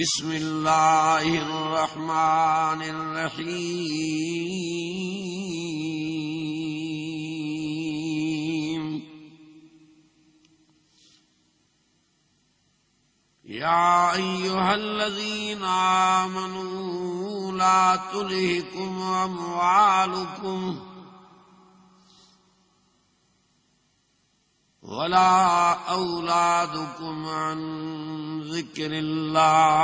बिस्मिल्लाहिर्रहमानिर्रहीम। या अय्युहल्लज़ीना आमनू ला तुल्हिकुम अम्वालुकुम वला औलादुकुम अन ज़िक्रिल्लाह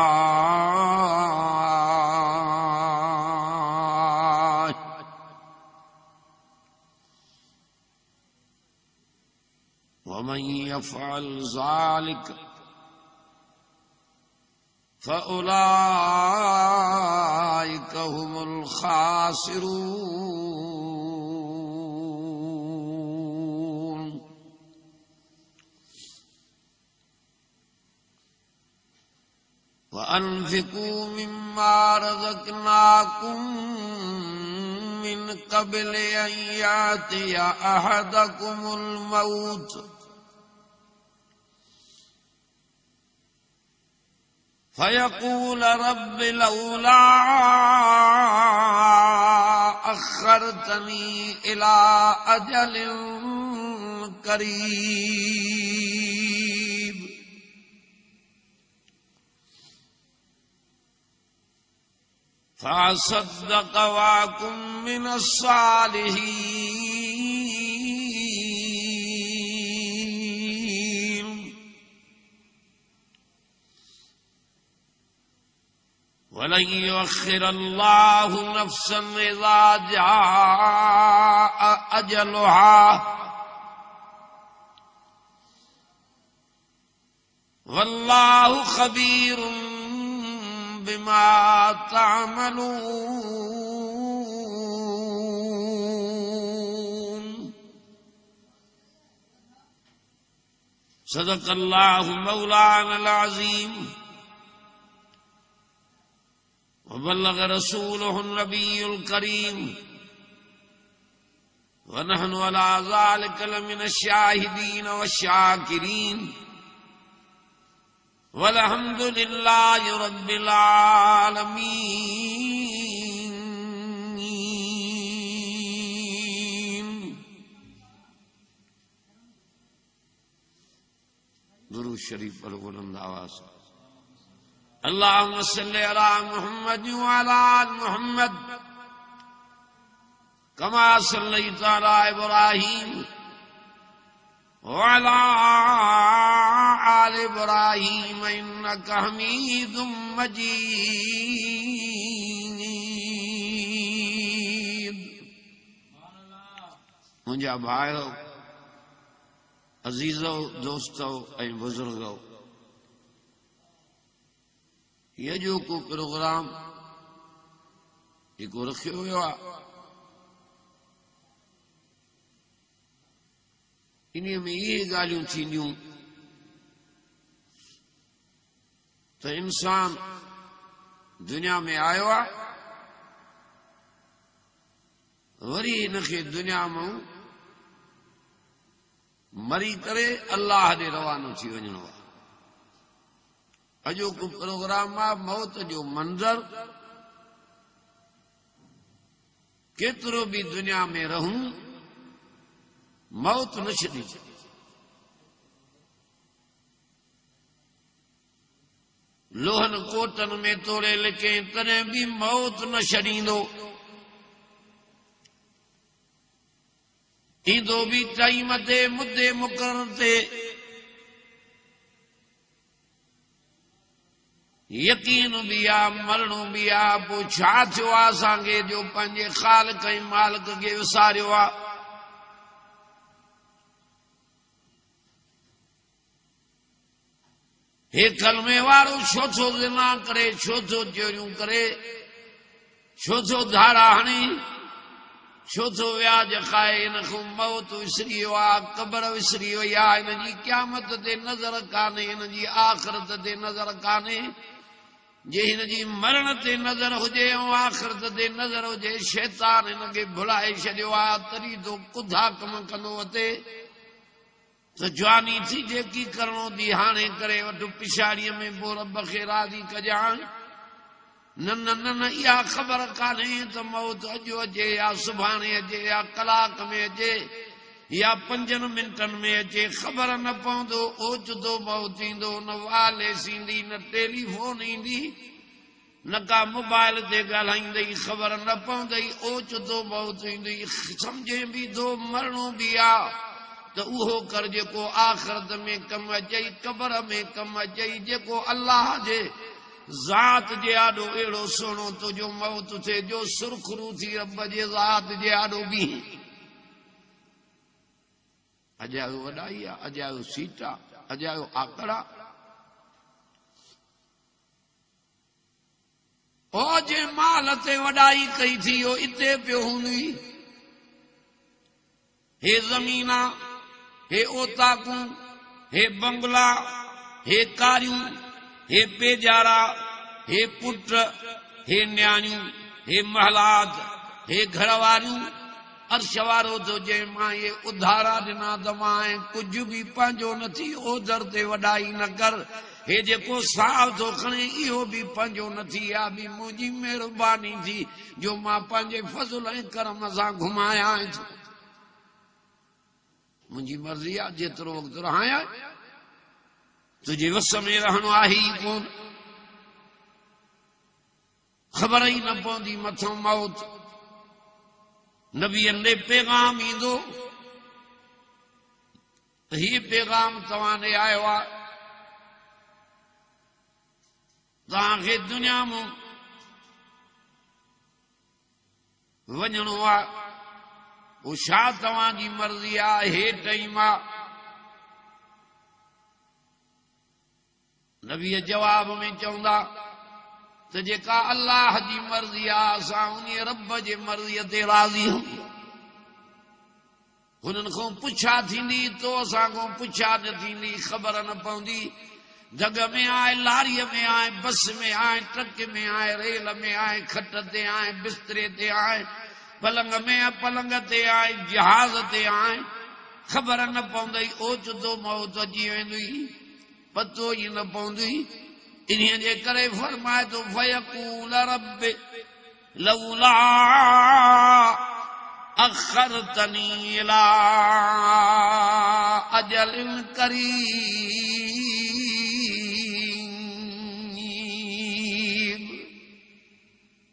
वमन यफ़अल ज़ालिक फ़उलाइक हुमुल ख़ासिरून। वअन्फ़िक़ू मिम्मा रज़क़नाकुम मिन क़ब्ल अन यातिय अहदकुमुल मौत फ़यक़ूल रब्बि लौला अख़्ख़रतनी इला अजलिन क़रीब फ़असद्दक़ वअकुम मिनस्सालिहीन। वलन युअख़्ख़िरल्लाहु नफ़्सन इज़ा जाअ अजलुहा वल्लाहु ख़बीरुम बिमा तामलून। सदक़ल्लाहु मौलानल अज़ीम वबल्लग़ रसूलुहुन नबियुल करीम वनहनु अला ज़ालिका लमिनश शाहिदीन वश्शाकिरीन वल्हम्दुलिल्लाहि रब्बिल आलमीन। दुरूद शरीफ पढ़ो बुलंद आवाज़ से। अल्लाहुम्मा सल्लि अला मुहम्मद व अला आलि मुहम्मद कमा सल्लैता अला इब्राहीम व अला आलि इब्राहीम इन्नका हमीदुम मजीद। मुंहिंजा भाइयो, अज़ीज़ो, दोस्तो ऐं बुज़ुर्गो, ये जो को प्रोग्राम जेको रखियो वियो आहे इन में इहे ॻाल्हियूं थींदियूं त इंसान दुनिया में आयो आहे, वरी हिनखे दुनिया मां मरी करे अल्लाह ॾे रवानो थी वञिणो आहे। अॼोको प्रोग्राम आहे मौत जो मंज़र। केतिरो बि दुनिया में रहूं मौत न छॾी। लोहन कोटन में तोड़े लिके तॾहिं बि मौत न छॾींदो। ईंदो बि टाइम ते मुदे मुक़रर ते। यकीन भी आ, मरणो भी आ। पोइ छा थियो आहे असांखे जो पंहिंजे ख़ालिक़ ऐं मालिक खे विसारियो आहे। हे कलमे वारो छो छो ज़िना करे, छो छो चोरियूं करे, छो छो धाड़ा हणी, छो छो व्याज खाए। हिन खां मौत विसरी वियो आहे, क़बर विसरी वई आहे। हिन जी क़यामत ते नज़र कान्हे, हिन जी आख़िरत ते नज़र कान्हे। जे हिन जी मरण ते नज़र हुजे ऐं आख़िरत ते नज़र हुजे, शैतान हिन खे भुलाए छॾियो आहे। तॾहिं तो कुधा कम कंदो अचे। तो जवानी थी जेकी करणो थी हाणे करे वठ पिछाड़ीअ में पोइ रब खे राज़ी कजांइ। न न न न इहा ख़बर कान्हे त मौत अॼु अचे या सुभाणे अचे या कलाक में अचे या 5 मिंटनि में अचे, ख़बर न पवंदो। ओचितो मौत ईंदो, न वायरलेस ईंदी, न टेलीफोन ईंदी, न का मोबाइल ते ॻाल्हाईंदई, ख़बर न पवंदई। ओचितो मौत ईंदी, सम्झे बि थो मरणो बि आहे त उहो कर जेको आख़िरत में कमु अचई, क़बर में कमु अचई, जेको अल्लाह जे ज़ात जे आॾो अहिड़ो सुहिणो तुंहिंजो मौत थिए जो सुरखरू थी रब जे ज़ात जे आॾो बीहे। अजायो वॾाई आहे, अजायो सीट आहे, अजायो आकड़ा। ओ जे माल ते वॾाई कई थी हो इते पियो हूंदी। हे ज़मीना, हे ओताकूं, हे बंगला, हे कारियूं, हे पेजारा, हे पुट, हे न्याणियूं, हे महलात, हे घरवारियूं, अर्श वारो तो जे मां ये उधारा ॾिना त मां कुझु बि पंहिंजो नथी ओधर ते वॾाई न कर। हे जेको साहु थो खणे इहो बि पंहिंजो नथी, इहा बि मुंहिंजी महिरबानी थी जो मां पंहिंजे फज़ल ऐं करम सां घुमाया। मुंहिंजी मर्ज़ी आहे जेतिरो वक़्तु रहायां, तुंहिंजे वस में रहणो आहे ई कोन। ख़बर ई न पवंदी मथां मौत। नबीअ ॾे पैगाम ईंदो त हीउ पैगाम तव्हां ॾे आयो आहे, तव्हांखे दुनिया में वञणो आहे, पोइ छा तव्हांजी मर्ज़ी आहे? हे टई मां नबीअ जवाब में चवंदा त जेका अल्लाह जी मर्ज़ी आहे असां उन रब जे मर्ज़ीअ ते राज़ी आहियूं। हुननि खां पुछा थींदी तो असां खां पुछा न थींदी, ख़बर न पवंदी। जग में आहे, लारीअ में आहे, बस में आहे, ट्रक में आहे, रेल में आहे, खट ते आहे, बिस्तरे ते आहे, पलंग में आहे, पलंग ते आहे, जहाज़ ते आहे, ख़बर न पवंदई। ओचितो मौत अची वेंदी, पतो ई न पवंदी। इन्हीअ जे करे फरमाए थो फयकूल रब लौला अखरतनी इला अजलिन करीब।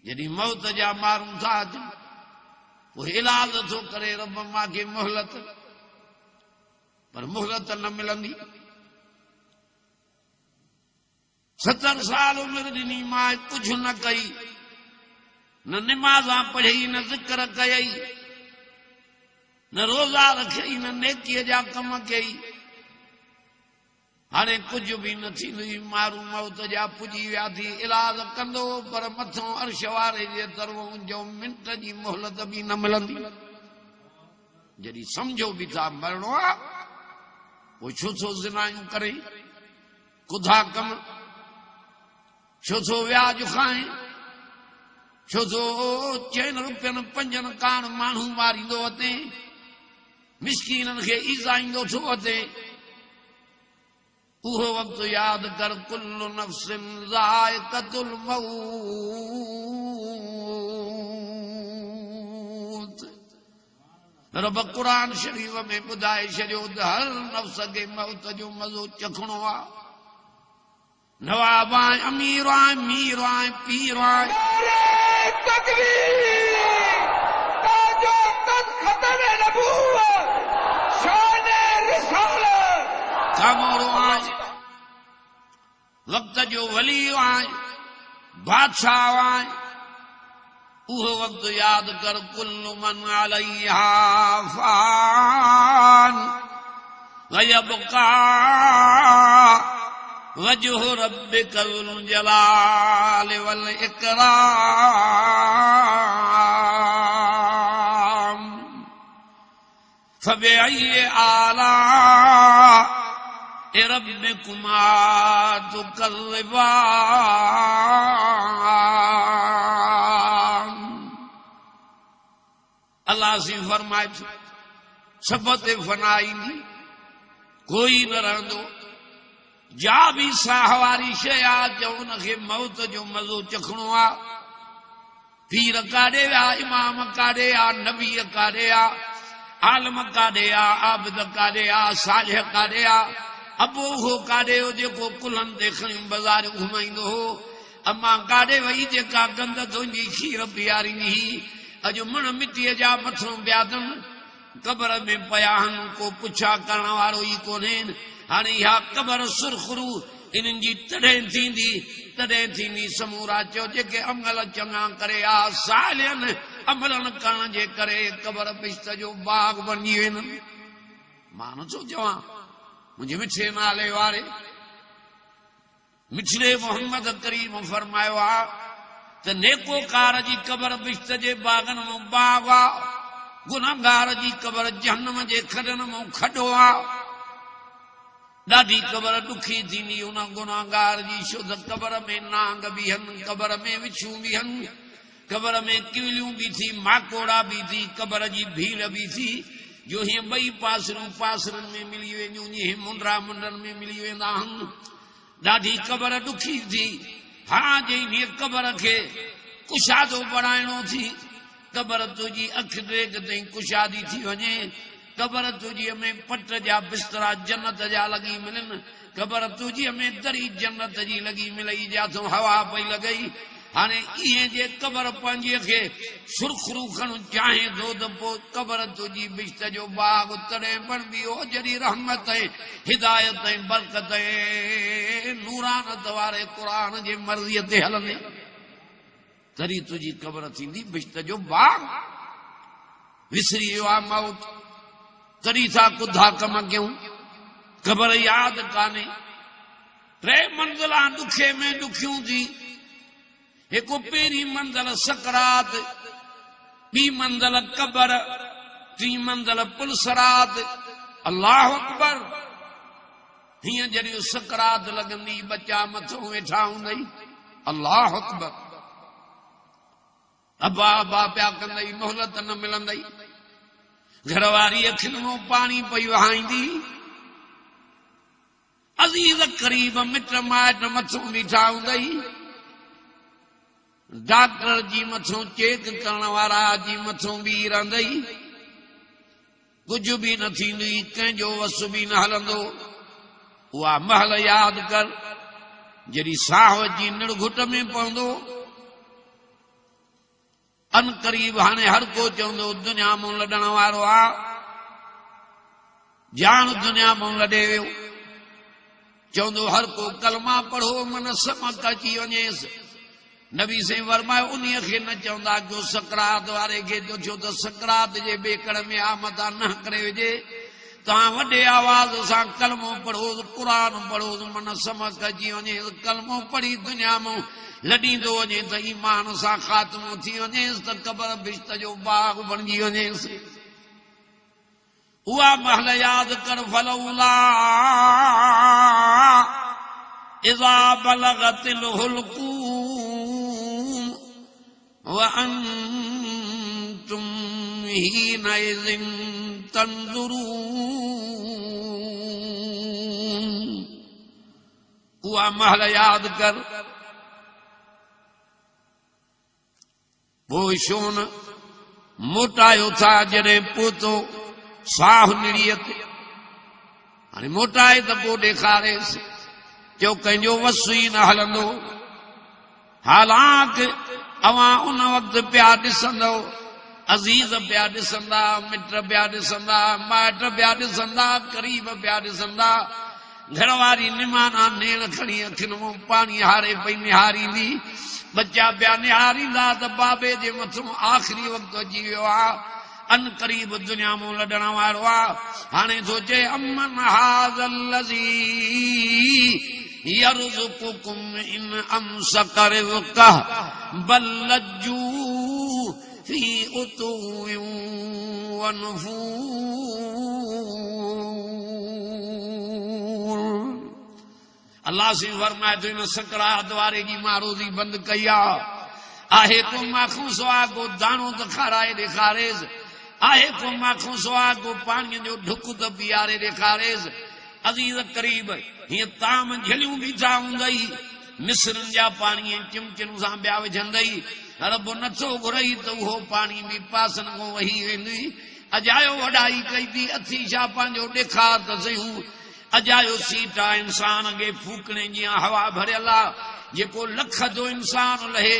जॾहिं मौत जा माण्हू था अचनि पोइ इलाज थो करे रब मूंखे मोहलत, पर मोहलत न मिलंदी। 70 साल उमिरि ॾिनी मां कुझु न कई, न निमाज़ा पढ़ी, न ज़िक्र कयई, न रोज़ा रखियई, न नेकीअ जा कम कई। हाणे कुझु बि न थींदी, माण्हू मौत जा पुॼी विया थी। इलाज कंदो पर मथां अर्श वारे जे तरफ़ां जो मिंट जी मोहलत बि न मिलंदी। जॾहिं सम्झो बि था मरणो आहे, पोइ छो छो ज़िनायूं करे, कुधा कम, छो छो व्याज खाए, छो छो 4 रुपयनि 5 कान माण्हू मारींदो अचे, मिसकीननि खे ईज़ाईंदो छो अचे। उहो वक़्तु यादि कर, कुल्लु नफ्सिन ज़ाइक़तुल मौत। रब क़ुरान शरीफ़ में ॿुधाए छॾियो त हर नफ़्स खे मौत जो मज़ो चखणो आहे। नवाब आए, अमीर आए, मीर आए, पीर आए, कामोरो आए, वक़्त जो वली आए, बादशाह आए। उहो वक़्तु यादि कर, कुल्लु मन अलैहा फ़ान व यबक़ा वजह रब्बिकल जलाल वल इकराम फबिअय्यि आलाइ रब्बिकुमा तुकज़्ज़िबान। अल्लाह से फरमाए सब ते फना ईंदी, कोई न रहंदो। जा भी साह वारी शइ आहे जो उनखे मौत जो मज़ो चखणो आहे। पीर काॾे विया, इमाम काॾे आ, नबी काॾे आ, आलम काॾे आ, आबिद काॾे आ, सालिह काॾे आ, अबो हो काॾे हो जेको कुल्हनि ते खणी बाज़ारियूं घुमाईंदो हो। अम्मा काॾे वई जेका गंद तुंहिंजी खीर पीआरींदी हुई। अॼु मण मिटीअ जा मथां ब्यादनि कबर में पिया आहिनि, को पुछा करण वारो ई कोन्हे। हाणे इहा कबर सुरखरू इन्हनि जी तॾहिं थींदी समूरा चयो जेके अमल चङा करे आ, सालियनि अमलनि करण जे करे कबर पिश्त जो बाग बणिजी वेंदुमि। मां नथो चवां मुंहिंजे मिठे नाले वारे मिठड़े मोहम्मद करीम फरमायो आ त नेकोकार जी कबर पिश्त जे बागनि मां बाग आ, गुनाहगार जी कबर जहन्नम जे खॾनि मां खॾो आ। ॾाढी कबर ॾुखी थींदी उन गुनाहगार जी, छो त कबर में नांग बीहनि, कबर में विछूं बीहनि, कबर में किवलियूं बि थी, माकोड़ा बि थी, कबर जी भीड़ बि थी, जो हीअं ॿई पासरूं पासरनि में मिली वेंदियूं, हीअं मुंडरा मुंडनि में मिली वेंदा आहिनि। ॾाढी कबर ॾुखी थी। हा जे हीअ कबर खे कुशादो बणाइणो थी, कबर तुंहिंजी अख ॾेग ताईं कुशादी थी वञे, कबर तुंहिंजीअ में पट जा बिस्तरा जन्नत जा लॻी मिलनि, कबर तुंहिंजीअ में दरी जन्नत जी लॻी मिलई, जिथां हवा पई लॻई। हाणे इहे जे कबर पंहिंजीअ खे सुरखरू खणु चाहे थो त पोइ कबर तुंहिंजी बिश्त जो बाग तॾहिं बणबी हो जॾहिं रहमत ऐं हिदायत ऐं बरकत ऐं नूरानत वारे क़ुर जे मर्ज़ीअ ते हलंदे, तॾहिं तुंहिंजी कबर थींदी बिश्त जो बाग। विसरी वियो आहे मौत, तॾहिं था कुधा कम कयूं, ख़बर यादि कान्हे। टे मंज़िला ॾुखे में ॾुखियूं थी। हिकु पहिरीं मंज़िल सकरात, ॿी मंज़िल कबर, टी मंज़िल पुलसरात। अल्लाह अकबर। हीअं जॾहिं सकरात लॻंदी, बच्चा मथां वेठा हूंदई, अल्लाह अकबर। अबा अबा पिया कंदई, मोहलत न मिलंदई। घरवारी अखियुनि मां पाणी पई वहाईंदी। अज़ीज़ करीब मिट माइट मथां बीठा हूंदई। डॉक्टर जी मथां चेक करण वारा जी मथां बीह रहंदई। कुझु बि न थींदी, कंहिंजो वस बि न हलंदो। उहा महल यादि कर जॾहिं साह जी निड़घुट में पवंदो। अन करीब हाणे हर को चवंदो दुनिया मां लॾण वारो आहे, जान दुनिया मां लॾे वियो। चवंदो हर को कलमा पढ़ो, मन समक अची वञेसि। नबी साईं फरमायो उन्हीअ खे न चवंदा जो सकरात वारे खे, छो त सकरात जे बेकड़ में आमद न करे विझे। तव्हां वॾे आवाज़ सां कलमो पढ़ो, क़ुर पढ़ो, मन समक अची वञेसि। कलमो पढ़ी दुनिया मां लॾींदो वञे त ईमान सां ख़ात्मो थी वञेसि, त कबर बिश्त जो बाग बणिजी वञेसि। उहा महल यादि कर। फलौला इज़ा बलगतिल हुल्कूम व अंतुम हीनइज़िन तंज़ुरून। उहा महल यादि कर। पोइ छो न मोटायो था जॾहिं पहुतो साह निड़ीअ ते। हाणे मोटाए त पोइ ॾेखारेसि, जो कंहिंजो वस ई न हलंदो। हालांकि अवां उन वक़्तु पिया ॾिसंदो, अज़ीज़ पिया ॾिसंदा, मिट पिया ॾिसंदा, माइट पिया ॾिसंदा, क़रीब पिया ॾिसंदा। घरवारी निमाना नेण खणी अखियुनि मां पाणी हारे पई निहारींदी। बच्चा पिया निहारींदा त बाबे जे मथां आख़िरी वक़्तु अची वियो आहे, अन क़रीब दुनिया मां लॾण वारो आहे। हाणे थो चए अमन हाज़ल लज़ी यरज़ुकुकुम इन अमसक रिज़्क़ह बल लज्जू फी उतुव्विन व नुफूर। अल्लाह से फरमाए तो इन सकरात वारे जी मां रोज़ी बंदि कई आहे। को माखूं सवा को दाणो त खाराए ॾेखारेसि, आहे को माखूं सवा को पाणीअ जो ढुक त पीआरे ॾेखारेसि, अज़ीज़ करीब हीअं ताम झलियूं बीठा हूंदई मिस्रनि जा पाणी चिमचिन सां ॿिया विझंदई रब नथो घुरई त उहो पाणी बि पासनि खां वही वेंदी अजायो वॾाई कई थी अथी छा पंहिंजो ॾेखार त सयूं अजायो सीट आहे इंसान अॻे फूकणे जीअं हवा भरियल आहे जेको लख जो इंसान लहे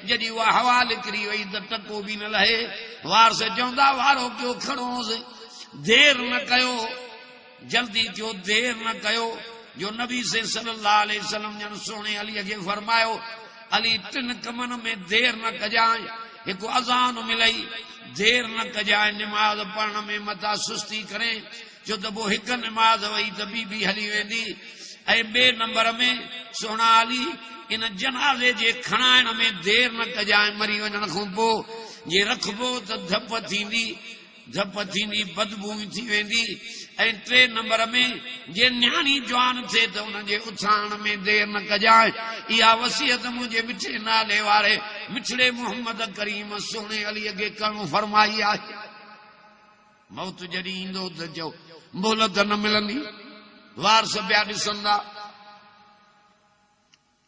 जॾहिं उहा हवा निकिरी वई त टको बि न लहे वारस चवंदा वारो कयो खणोसि देर न कयो जल्दी कयो देर न कयो जो नबी से सल्लल्लाहु अलैहि वसल्लम जन सोने अलीअ खे फरमायो अली टिन कमनि में देर न कजांइ हिकु अज़ान मिलई देर न कजांइ निमाज़ पढ़ण में मथा सुस्ती करे छो त पोइ हिकु निमाज़ वई त ॿी हली वेंदी ऐं ॿिए नंबर में सोना अली इन जनाज़े जे खणाइण में देर न कजांइ मरी वञण खां पोइ जे रखबो त धप थींदी बदबू थी वेंदी ऐं टे नंबर में जे न्याणी जवान थिए त हुनजे उथारण में देर न कजांइ इहा वसियत मुंहिंजे मिठे नाले वारे मिठड़े मोहम्मद करीम सोने अलीअ खे करणो फरमाई आहे मौत जॾहिं ईंदो त चओ मोहलत न मिलंदी वारस ॿिया ॾिसंदा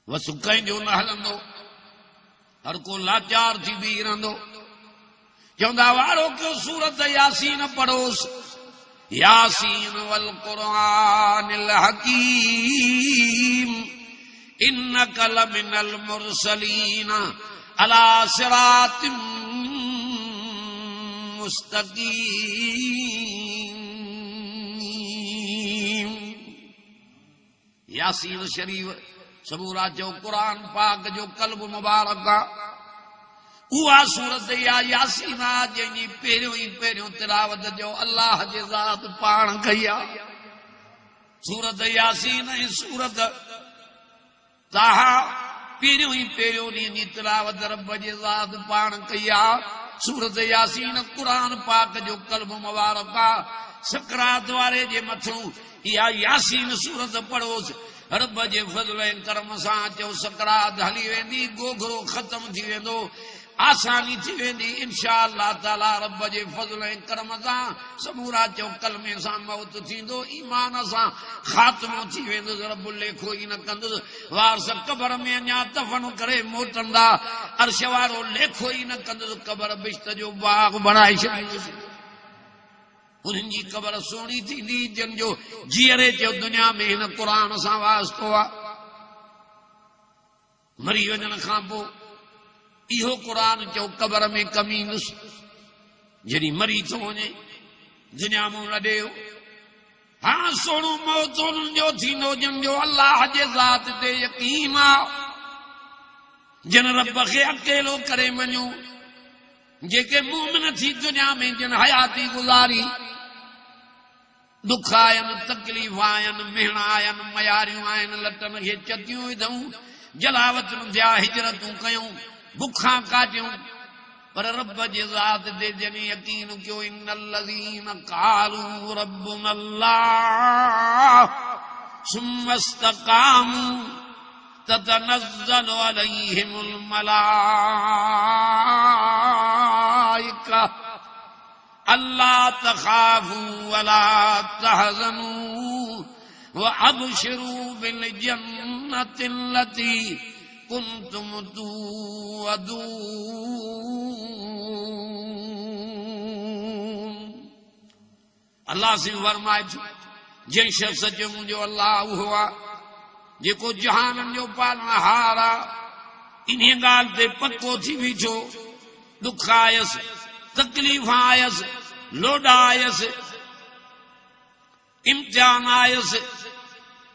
वसु कंहिंजो न हलंदो हर को लाचार थी बीह रहंदो चवंदा वारो कयो सूरत यासीन पढ़ोस यासीन वल क़ुरानिल हकीम इन्नक लमिनल मुरसलीन अला सिरातिम मुस्तकीम यासीन शरीफ समूरा जो कुरान पाक जो कल्ब मुबारक उहा सूरत या यासीन जंहिंजी पहिरियों तिलावत जो अल्लाह जे ज़ात पाण कई आहे सूरत यासीन ऐं सूरत ताहा पहिरियों ॾींहं जी तिलावत रब जे ज़ात पाण कई आहे सूरत यासीन क़ुरान पाक जो कल्ब मुबारक आहे सकरात वारे जे मथां इहा यासीन सूरत पढ़ोसि रब जे फज़ल ऐं करम सां चओ सकरात हली वेंदी गोघरो ख़तम थी वेंदो आसानी थी वेंदी इंशाअल्लाह ताला रब जे फज़ल ऐं करम सां समूरा चओ कलमे सां मौत थींदो ईमान सां ख़ात्मो थी वेंदो रब लेखो ई न कंदुसि वारस कबर में अञा दफ़न करे मोटंदा अर्श वारो लेखो ई न कंदुसि कबर बिश्त जो बाग बणाए छॾींदुसि उन्हनि जी कबर सोणी थींदी जिन जो जीअरे चयो दुनिया में हिन क़ुरान सां वास्तो आहे मरी वञण खां पोइ इहो क़ुरान चओ कबर में कमी नुस जॾहिं मरी थो वञे दुनिया मूं लॾे हा सोणो मौत उन्हनि जो थींदो जिन जो अल्लाह जे ज़ात ते यकीन आहे जिन रब खे अकेलो करे मञो जेके मोमिन थी दुनिया में जिन हयाती गुज़ारी दुख आयनि तकलीफ़ आयनि मेहण आयनि मयारियूं आयनि लटनि खे चतियूं विधऊं जलावतूं थिया हिजरतूं कयूं बुखा काटियूं पर रब जे ज़ात ते जॾहिं यकीन कयो इन्नल्लज़ीन क़ालू रब्बुनल्लाह सुम्मा इस्तक़ामू ततनज़्ज़लु अलैहिमुल मलाइका अल्ला तख़ाफू वला तहज़नू व अबशिरू बिल जन्नतिल्लती कुंतुम तुअदून अल्लाह से फरमाए जंहिं शख़्स जो मुंहिंजो अल्लाह उहो आहे जेको जहाननि जो पालनहार आहे इन ॻाल्हि ते पको थी बीठो दुख आयसि तकलीफ़ आयसि लोॾा आयसि इम्तिहान आयसि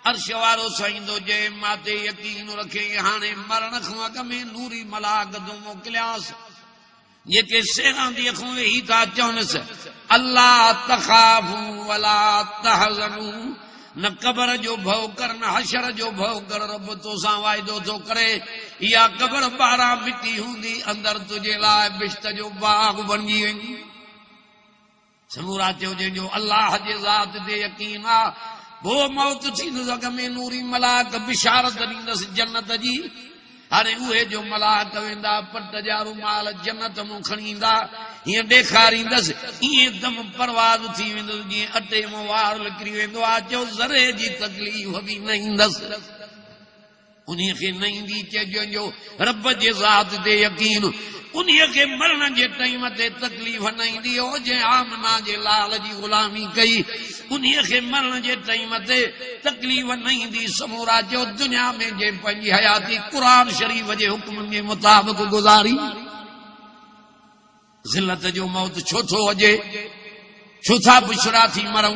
अर्श वारो साईंदो जंहिं माते यकीन रखे हाणे मरण खां अॻु में नूरी मलाकतूं मोकिलियांसि जेके सेरांदीअ खां वेही था चवनिसि अल्लाह तख़ाफू वला तहज़नू न कबर जो भउ कर न हशर जो भउ कर रब तोसां वाइदो थो करे इहा कबर 12 मिटी हूंदी अंदर तुंहिंजे लाइ बिश्त जो बाग बणिजी वेंदी समूरा चयो जंहिंजो अल्लाह जे ज़ात ते यकीन आहे वो मौत थींदुसि अॻ में नूरी मलाक बिशारत ॾींदसि जन्नत जी हाणे उहे जो मलाक वेंदा पट जा रुमाल जन्नत मूं खणी ईंदा हीअं ॾेखारींदसि ईअं दम परवाज़ थी वेंदुसि जीअं अटे मां वार निकिरी वेंदो आहे चओ ज़रे जी तकलीफ़ बि न ईंदसि उन्हीअ खे न ईंदी चइजो रब जे ज़ात ते यकीन उन्हीअ खे मरण जे टाइम ते तकलीफ़ न ईंदी हो जंहिं आमना जे लाल जी ग़ुलामी कई उन्हीअ खे मरण जे टाइम ते तकलीफ़ न ईंदी समूरा चओ दुनिया में जे पंहिंजी हयाती क़ुरान शरीफ़ जे हुक्म जे मुताबिक़ गुज़ारी ज़िलत जो मौत छो थो अचे छो था बुशरा थी मरूं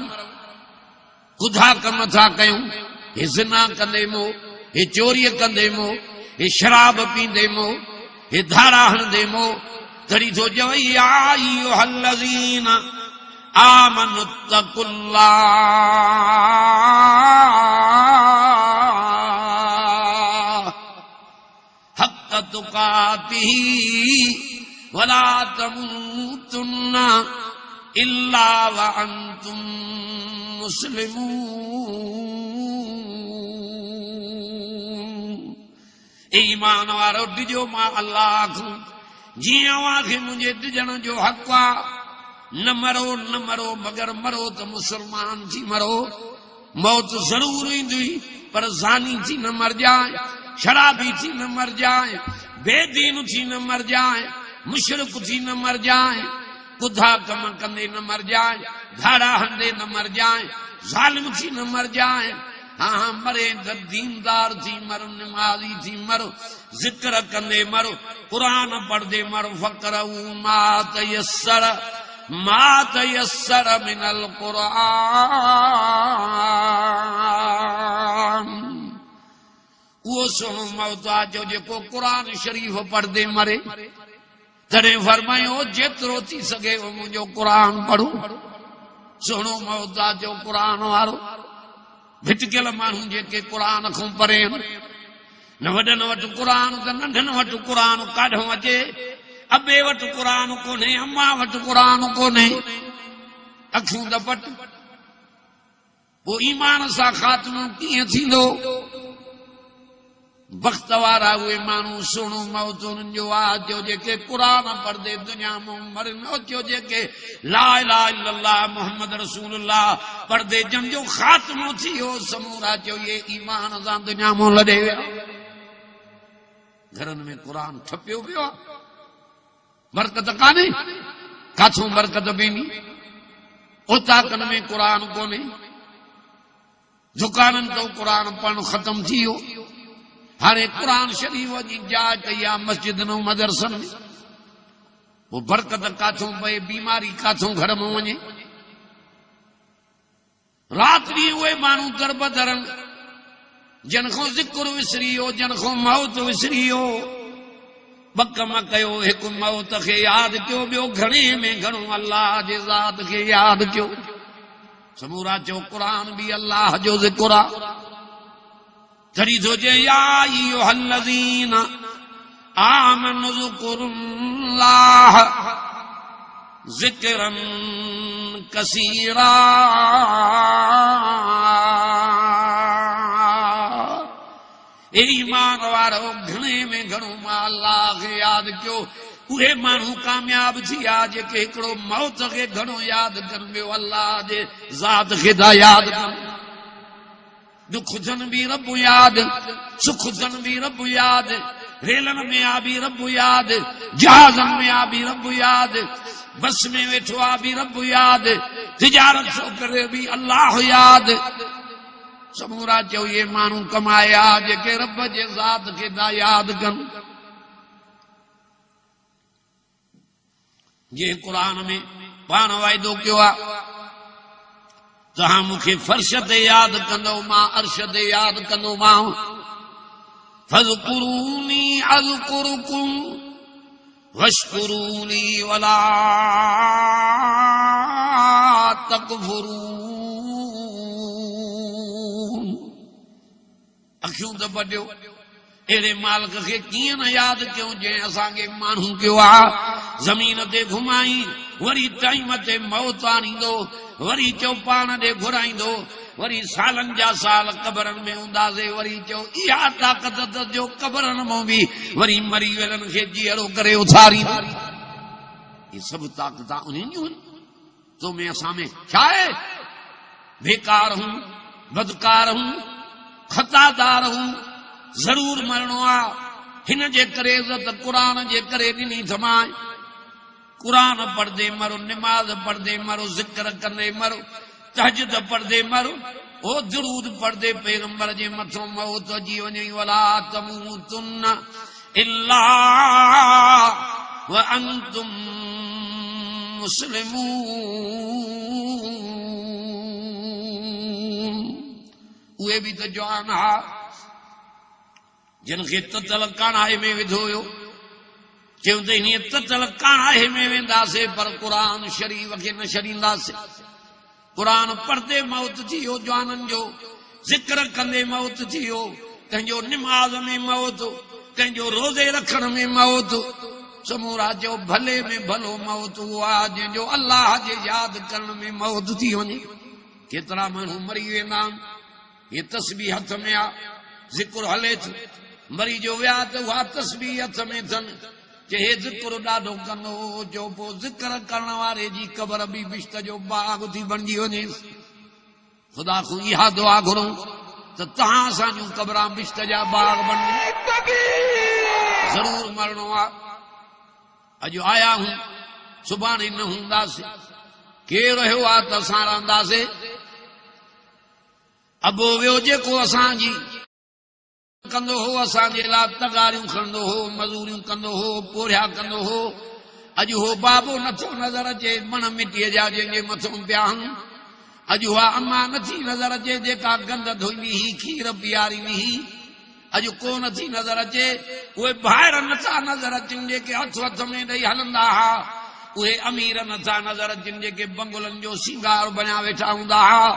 ख़ुदा कम था कयूं हे ज़िना कंदे मो हे चोरी कंदे मो हे शराब पींदे मो हे धारा हणंदे मो तड़ी थो चवे या अय्युहल्लज़ीन आमनु तक़ुल्लाह हक़्क़ तुक़ातिही वला तमूतुन्न इल्ला व अंतुम मुस्लिमून ईमान वारो डिजो मां अल्लाह खां जीअं अव्हांखे मुंहिंजे डिजण जो हक़ आहे न मरो मगर मरो त मुसलमान थी मरो मौत ज़रूर ईंदी पर ज़ानी थी न मर जाए शराबी थी न मर जाए बेदीन थी न मर जाए मुशरिक थी न मर जाए ॿुधा कम कंदे न मर जाए धाड़ा हंदे न मर जाए ज़ालिम थी न मर जाए हाँ मरे त दीनदार थी मरो निमाज़ी थी मरो ज़िक्र कंदे मरो क़ुरान पढ़दे मरो फ़क़रऊ मा तयस्सर मिनल क़ुरान उहो सुहिणो मौत आहे जो जेको क़ुरान शरीफ़ पढ़दे मरे तॾहिं फरमायो जेतिरो थी सघे मुंहिंजो क़ुरान पढ़ो सुहिणो मौत आहे जो क़ुरान वारो भिटकियल माण्हू जेके क़ुरान खां परे न वॾनि वटि क़ुरान त नंढनि वटि क़ुरान काॾों अचे अबे वटि क़ुरान कोन्हे अम्मा वटि क़ुरान कोन्हे अखियूं त पट पोइ ईमान सां ख़ात्मो कीअं थींदो वक़्त वारा उहे माण्हू सुहिणो मौत उन्हनि जो आहे जो जेके क़ुरान पढ़दे दुनिया में मरनि जो जेके ला इलाहा इल्लल्लाह मुहम्मद रसूलुल्लाह पढ़दे जंहिंजो ख़ात्मो थी वियो समूरा चयो ये ईमान सां दुनिया में लॾे विया घरनि में क़ुरान ठपियो पियो आहे बरकत कान्हे काथों बरकत पवंदी ओताकनि में क़ुरान कोन्हे दुकाननि तो क़ुरान पढ़णु ख़तम थी वियो हाणे क़ुरान शरीफ़ जी जाइ कई आहे मस्जिदनि ऐं मदरसनि में पोइ बरकत काथों पए बीमारी काथों घर में वञे राति ॾींहुं उहे माण्हू दरब धरनि जन खां ज़िक्र विसरी वियो जन खां मौत विसरी वियो ॿ कम कयो हिकु मौत खे यादि कयो ॿियो घणे में घणो अल्लाह जे ज़ात खे यादि कयो समूरा चओ क़ुरान बि अल्लाह जो ज़िक्र आहे तॾहिं थो चए या अय्युहल्लज़ीन आमनु ज़कुरुल्लाह ज़िक्रन कसीरा ए ईमान वारो घणे में घणो मां अल्लाह खे यादि कयो उहे माण्हू कामयाब थी विया जेके हिकिड़ो मौत खे घणो यादि कनि ॿियो अल्लाह जे ज़ात खे था यादि कनि दुख थियनि बि रब यादि सुख थियनि बि रब यादि रेलनि में आ बि रब यादि जहाज़नि में आ बि रब यादि बस में वेठो आ बि रब यादि तिजारत छो करे बि अल्लाह यादि समूरा चओ ये माण्हू कमाया जेके रब जे ज़ात खे था यादि कनि जे क़ुरान में पाण वाइदो कयो आहे तहां मूंखे फर्श ते यादि कंदो मां अर्श ते यादि कंदोमांव फज़कुरूनी अज़कुरुकुम वश्कुरूनी वला तकफुरून अखियूं त बडियो अहिड़े मालिक खे कीअं न यादि कयूं जंहिं असांखे माण्हू कयो आहे ज़मीन ते घुमाई वरी टाइम ते मौत आणींदो वरी चओ पाण ॾे घुराईंदो वरी सालन जा साल कबरन में हूंदासीं वरी चओ इहा ताक़त त जो कबरन मां बि वरी मरी वेलनि खे जीअरो करे उथारी ये सब ताक़तां उन्हनि जूं आहिनि तो में असां में छा आहे बेकार हूं बदकार हूं खतादार हूं जरूर मरणो आहे हिन जे करे इज़त क़ुरान जे करे ॾिनी थमाए कुरान पढ़दे मरो नमाज पढ़दे मरो जिक्र कंदे मरो तहज्जुद पढ़दे मरो ओ दुरूद पढ़दे पैगंबर जे मथों मौत जी वञे वला तमूतुन इल्ला व अंतुम मुस्लिमून उहे बि त जवान हा जिन खे ततल काणाए में विधो हुयो चयूं त हीअं ततल काणाए में वेंदासीं पर क़ुरान शरीफ़ खे न छॾींदासीं क़ुरान पढ़दे मौत थी वियो जवाननि जो ज़िक्र कंदे मौत थी वियो कंहिंजो निमाज़ में मौत कंहिंजो रोज़े रखण में मौत समूरा जो भले में भलो मौत उहो आहे जंहिंजो अल्लाह जे यादि करण में मौत थी वञे केतिरा माण्हू मरी वेंदा आहिनि ये तस्बीह हथ में आहे ज़िक्र हले थो मरी जो विया त उहा तस्बीह हथ में अथनि हे ज़िक्र ॾाढो कंदो हो जो पोइ ज़िक्र करण वारे जी क़बर बि बिश्त जो बाग थी बणिजी वञे ख़ुदा खां इहा दुआ घुरूं त तव्हां असांजूं क़बरां बिश्त जा बाग बणनि ज़रूर मरणो आहे अॼु आया हूं सुभाणे न हूंदासीं केरु रहियो आहे त असां रहंदासीं अबो वियो जेको असांजी कंदो हो असांजे लाइ तगारियूं खणंदो हो मज़ूरियूं कंदो हो पोरिया कंदो हो अॼु हो बाबो नथो नज़र अचे मण मिटीअ जा जंहिंजे मथां पिया आहिनि अॼु उहा अम्मा नथी नज़र अचे जेका गंद धोईंदी हुई खीर पीआरींदी हुई अॼु को नथी नज़र अचे उहे ॿाहिरि नथा नज़र अचनि जेके हथ हथ में ॾेई हलंदा हुआ उहे अमीर नथा नज़र अचनि जेके बंगुलनि जो सिंगार बणिया वेठा हूंदा हुआ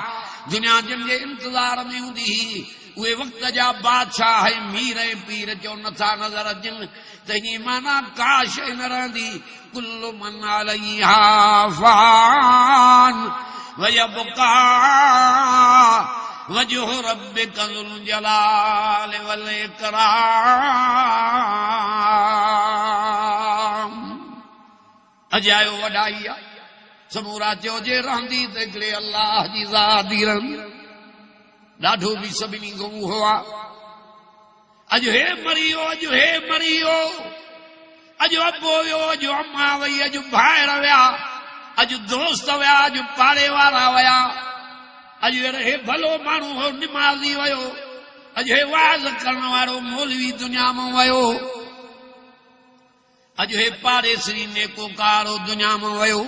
दुनिया जिन जे इंतज़ार में हूंदी हुई उहे वक़्त जा बादशाह मीर ऐं पीर जो नथा नज़र अचनि त इन माना का शइ न रहंदी कुल्लु मन अलैहा फ़ान वयबका वजहु रब्बिका ज़ुल जलाल वल इकराम अजायो वॾाई आहे समूरा चयो जे रहंदी त हिकिड़े अल्लाह जी ज़ात ई रहंदी ॾाढो बि सभिनी खां उहो आहे अॼु हे मरी वियो अॼु हे मरी वियो अॼु अबो वियो अॼु अम्मा वई अॼु भाइर विया अॼु दोस्त विया अॼु पाड़े वारा विया अॼु हे भलो माण्हू हो निमाज़ी वियो अॼु हे वाज़ करण वारो मौलवी दुनिया मां वियो अॼु हे पाड़ेसरी नेकोकारो दुनिया मां वियो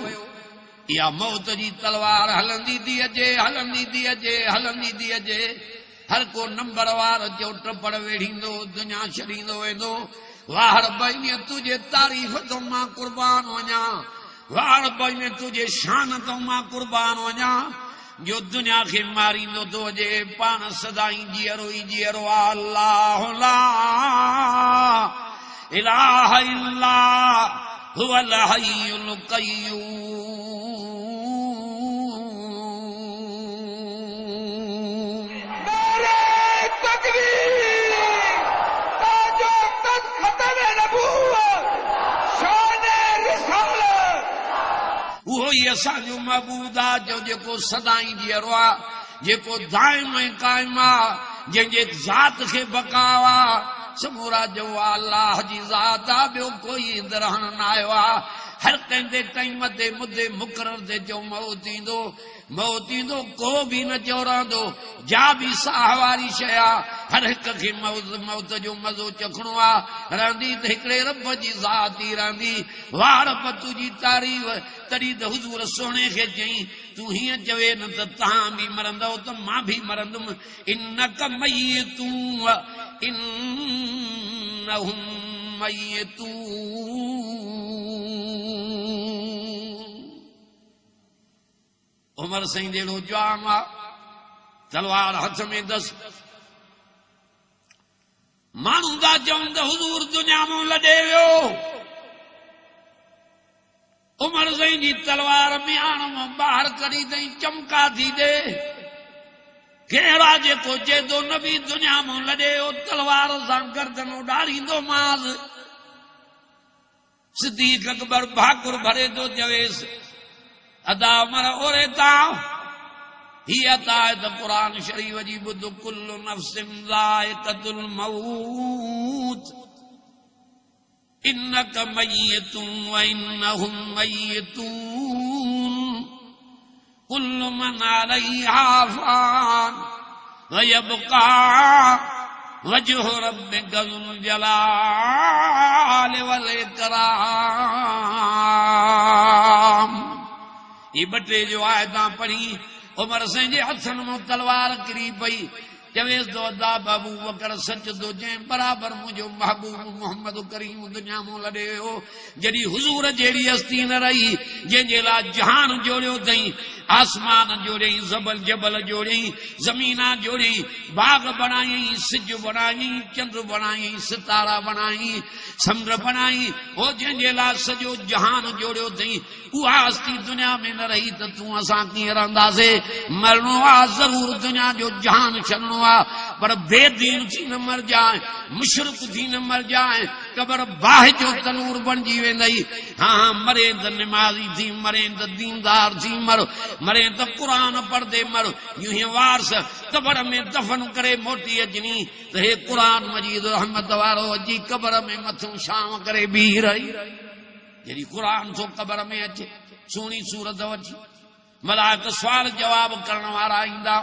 इहा मौत जी तलवार हलंदी थी अचे हलंदी थी अचे हलंदी थी अचे हर को नंबर वार जो टपड़ वेढ़ींदो दुनिया छॾींदो वेंदो वाह रब्बी तुझे तारीफ़ तो मां कुर्बान वञा वाह रब्बी तुझे शान तो मां कुर्बान वञा जो दुनिया खे मारींदो थो अचे पाण सदाई जीअरो ई जीअरो अल्लाह ला इलाहा इल्ला हुवल हय्युल क़य्यूम उहो ई असांजो महबूद आहे जो जेको सदाई जीअरो आहे जेको दाइम ऐं क़ाइम आहे जंहिंजे ज़ात खे बकाव आहे समूरा जो अल्लाह जी ज़ात आहे ॿियो कोई रहण न आयो आहे हर कंहिंजे टाइम ते मुदे मुक़रर ते जो मौत ईंदो को बि न चयो रहंदो जा बि साह वारी शइ आहे हर हिक खे मौत जो मज़ो चखणो आहे रहंदी त हिकिड़े रब जी ज़ात ई रहंदी वाह रब तुंहिंजी तारीफ़ तॾहिं त हुज़ूर सोणे खे चई तूं हीअं चवे न त तव्हां बि मरंदव त मां बि मरंदुमि इन्नक मय्यतून इन्नहुम मय्यतून उमर साईं जहिड़ो जवान आहे तलवार हथ में दस माण्हू था चवनि त हुज़ूर दुनिया मां लॾे वियो उमर साईं जी तलवार मियाण मां ॿाहिरि कढी अथई चमका थी ॾे केड़ा जेको चेदो नबी दुनिया में लड़े ओ तलवार सां गर्दन उडारींदो माज़ सिद्दीक़ अकबर भाकुर भरे दो चवेस अदा मर ओरे ता ही अतायत कुरान शरीफ जी बुध कुल्लु नफ्सिन ज़ाइक़तुल मौत इन्नक मय्यतुन व इन्नहुम मय्यतून कुल्लु मन अलैहा फ़ान व यबक़ा वजहु रब्बिका ज़ुल जलाल वल इकराम। ये बटे जो आयतां पढ़ी उमर से जे हथन में तलवार किरी पई चवेस दो अदा बाबू बकर सच दो जै बराबर मुझो महबूब मोहम्मद करीम दुनिया में लड़े हो जड़ी हुजूर जेड़ी हस्ती न रही जंहिंजे लाइ जहान जोड़ियो अथई आसमान जोड़ई जबल जबल जोड़ई जमीना जोड़ी बाग बनाई सिज बनाई चंद्र बनाई सितारा बनाई समुंड बनाई वो जंहिंजे लाइ सॼो जहान जोड़ियो अथई उहा हस्ती दुनिया में न रही त तूं असां कीअं रहंदासीं मरणो आहे ज़रूर दुनिया जो जहान छॾणो आहे पर बेदीन थी न मर जाए मुशरिक थी न मर जाए कबर बाहि जो तनूर बणिजी वेंदई हाँ मरे त निमाज़ी थी मरे त दीनदार थी मरे त क़ुरान पढ़दे मर यूं ही वारस कबर में दफन करे मोटी अचनी त हे क़ुरान मजीद रहमत वारो अची कबर में मथूं छांव करे बीह रही जड़ी कुरान थो कबर में अचे सुहिणी सूरत अची मलाइक सवाल जवाब करण वारा ईंदा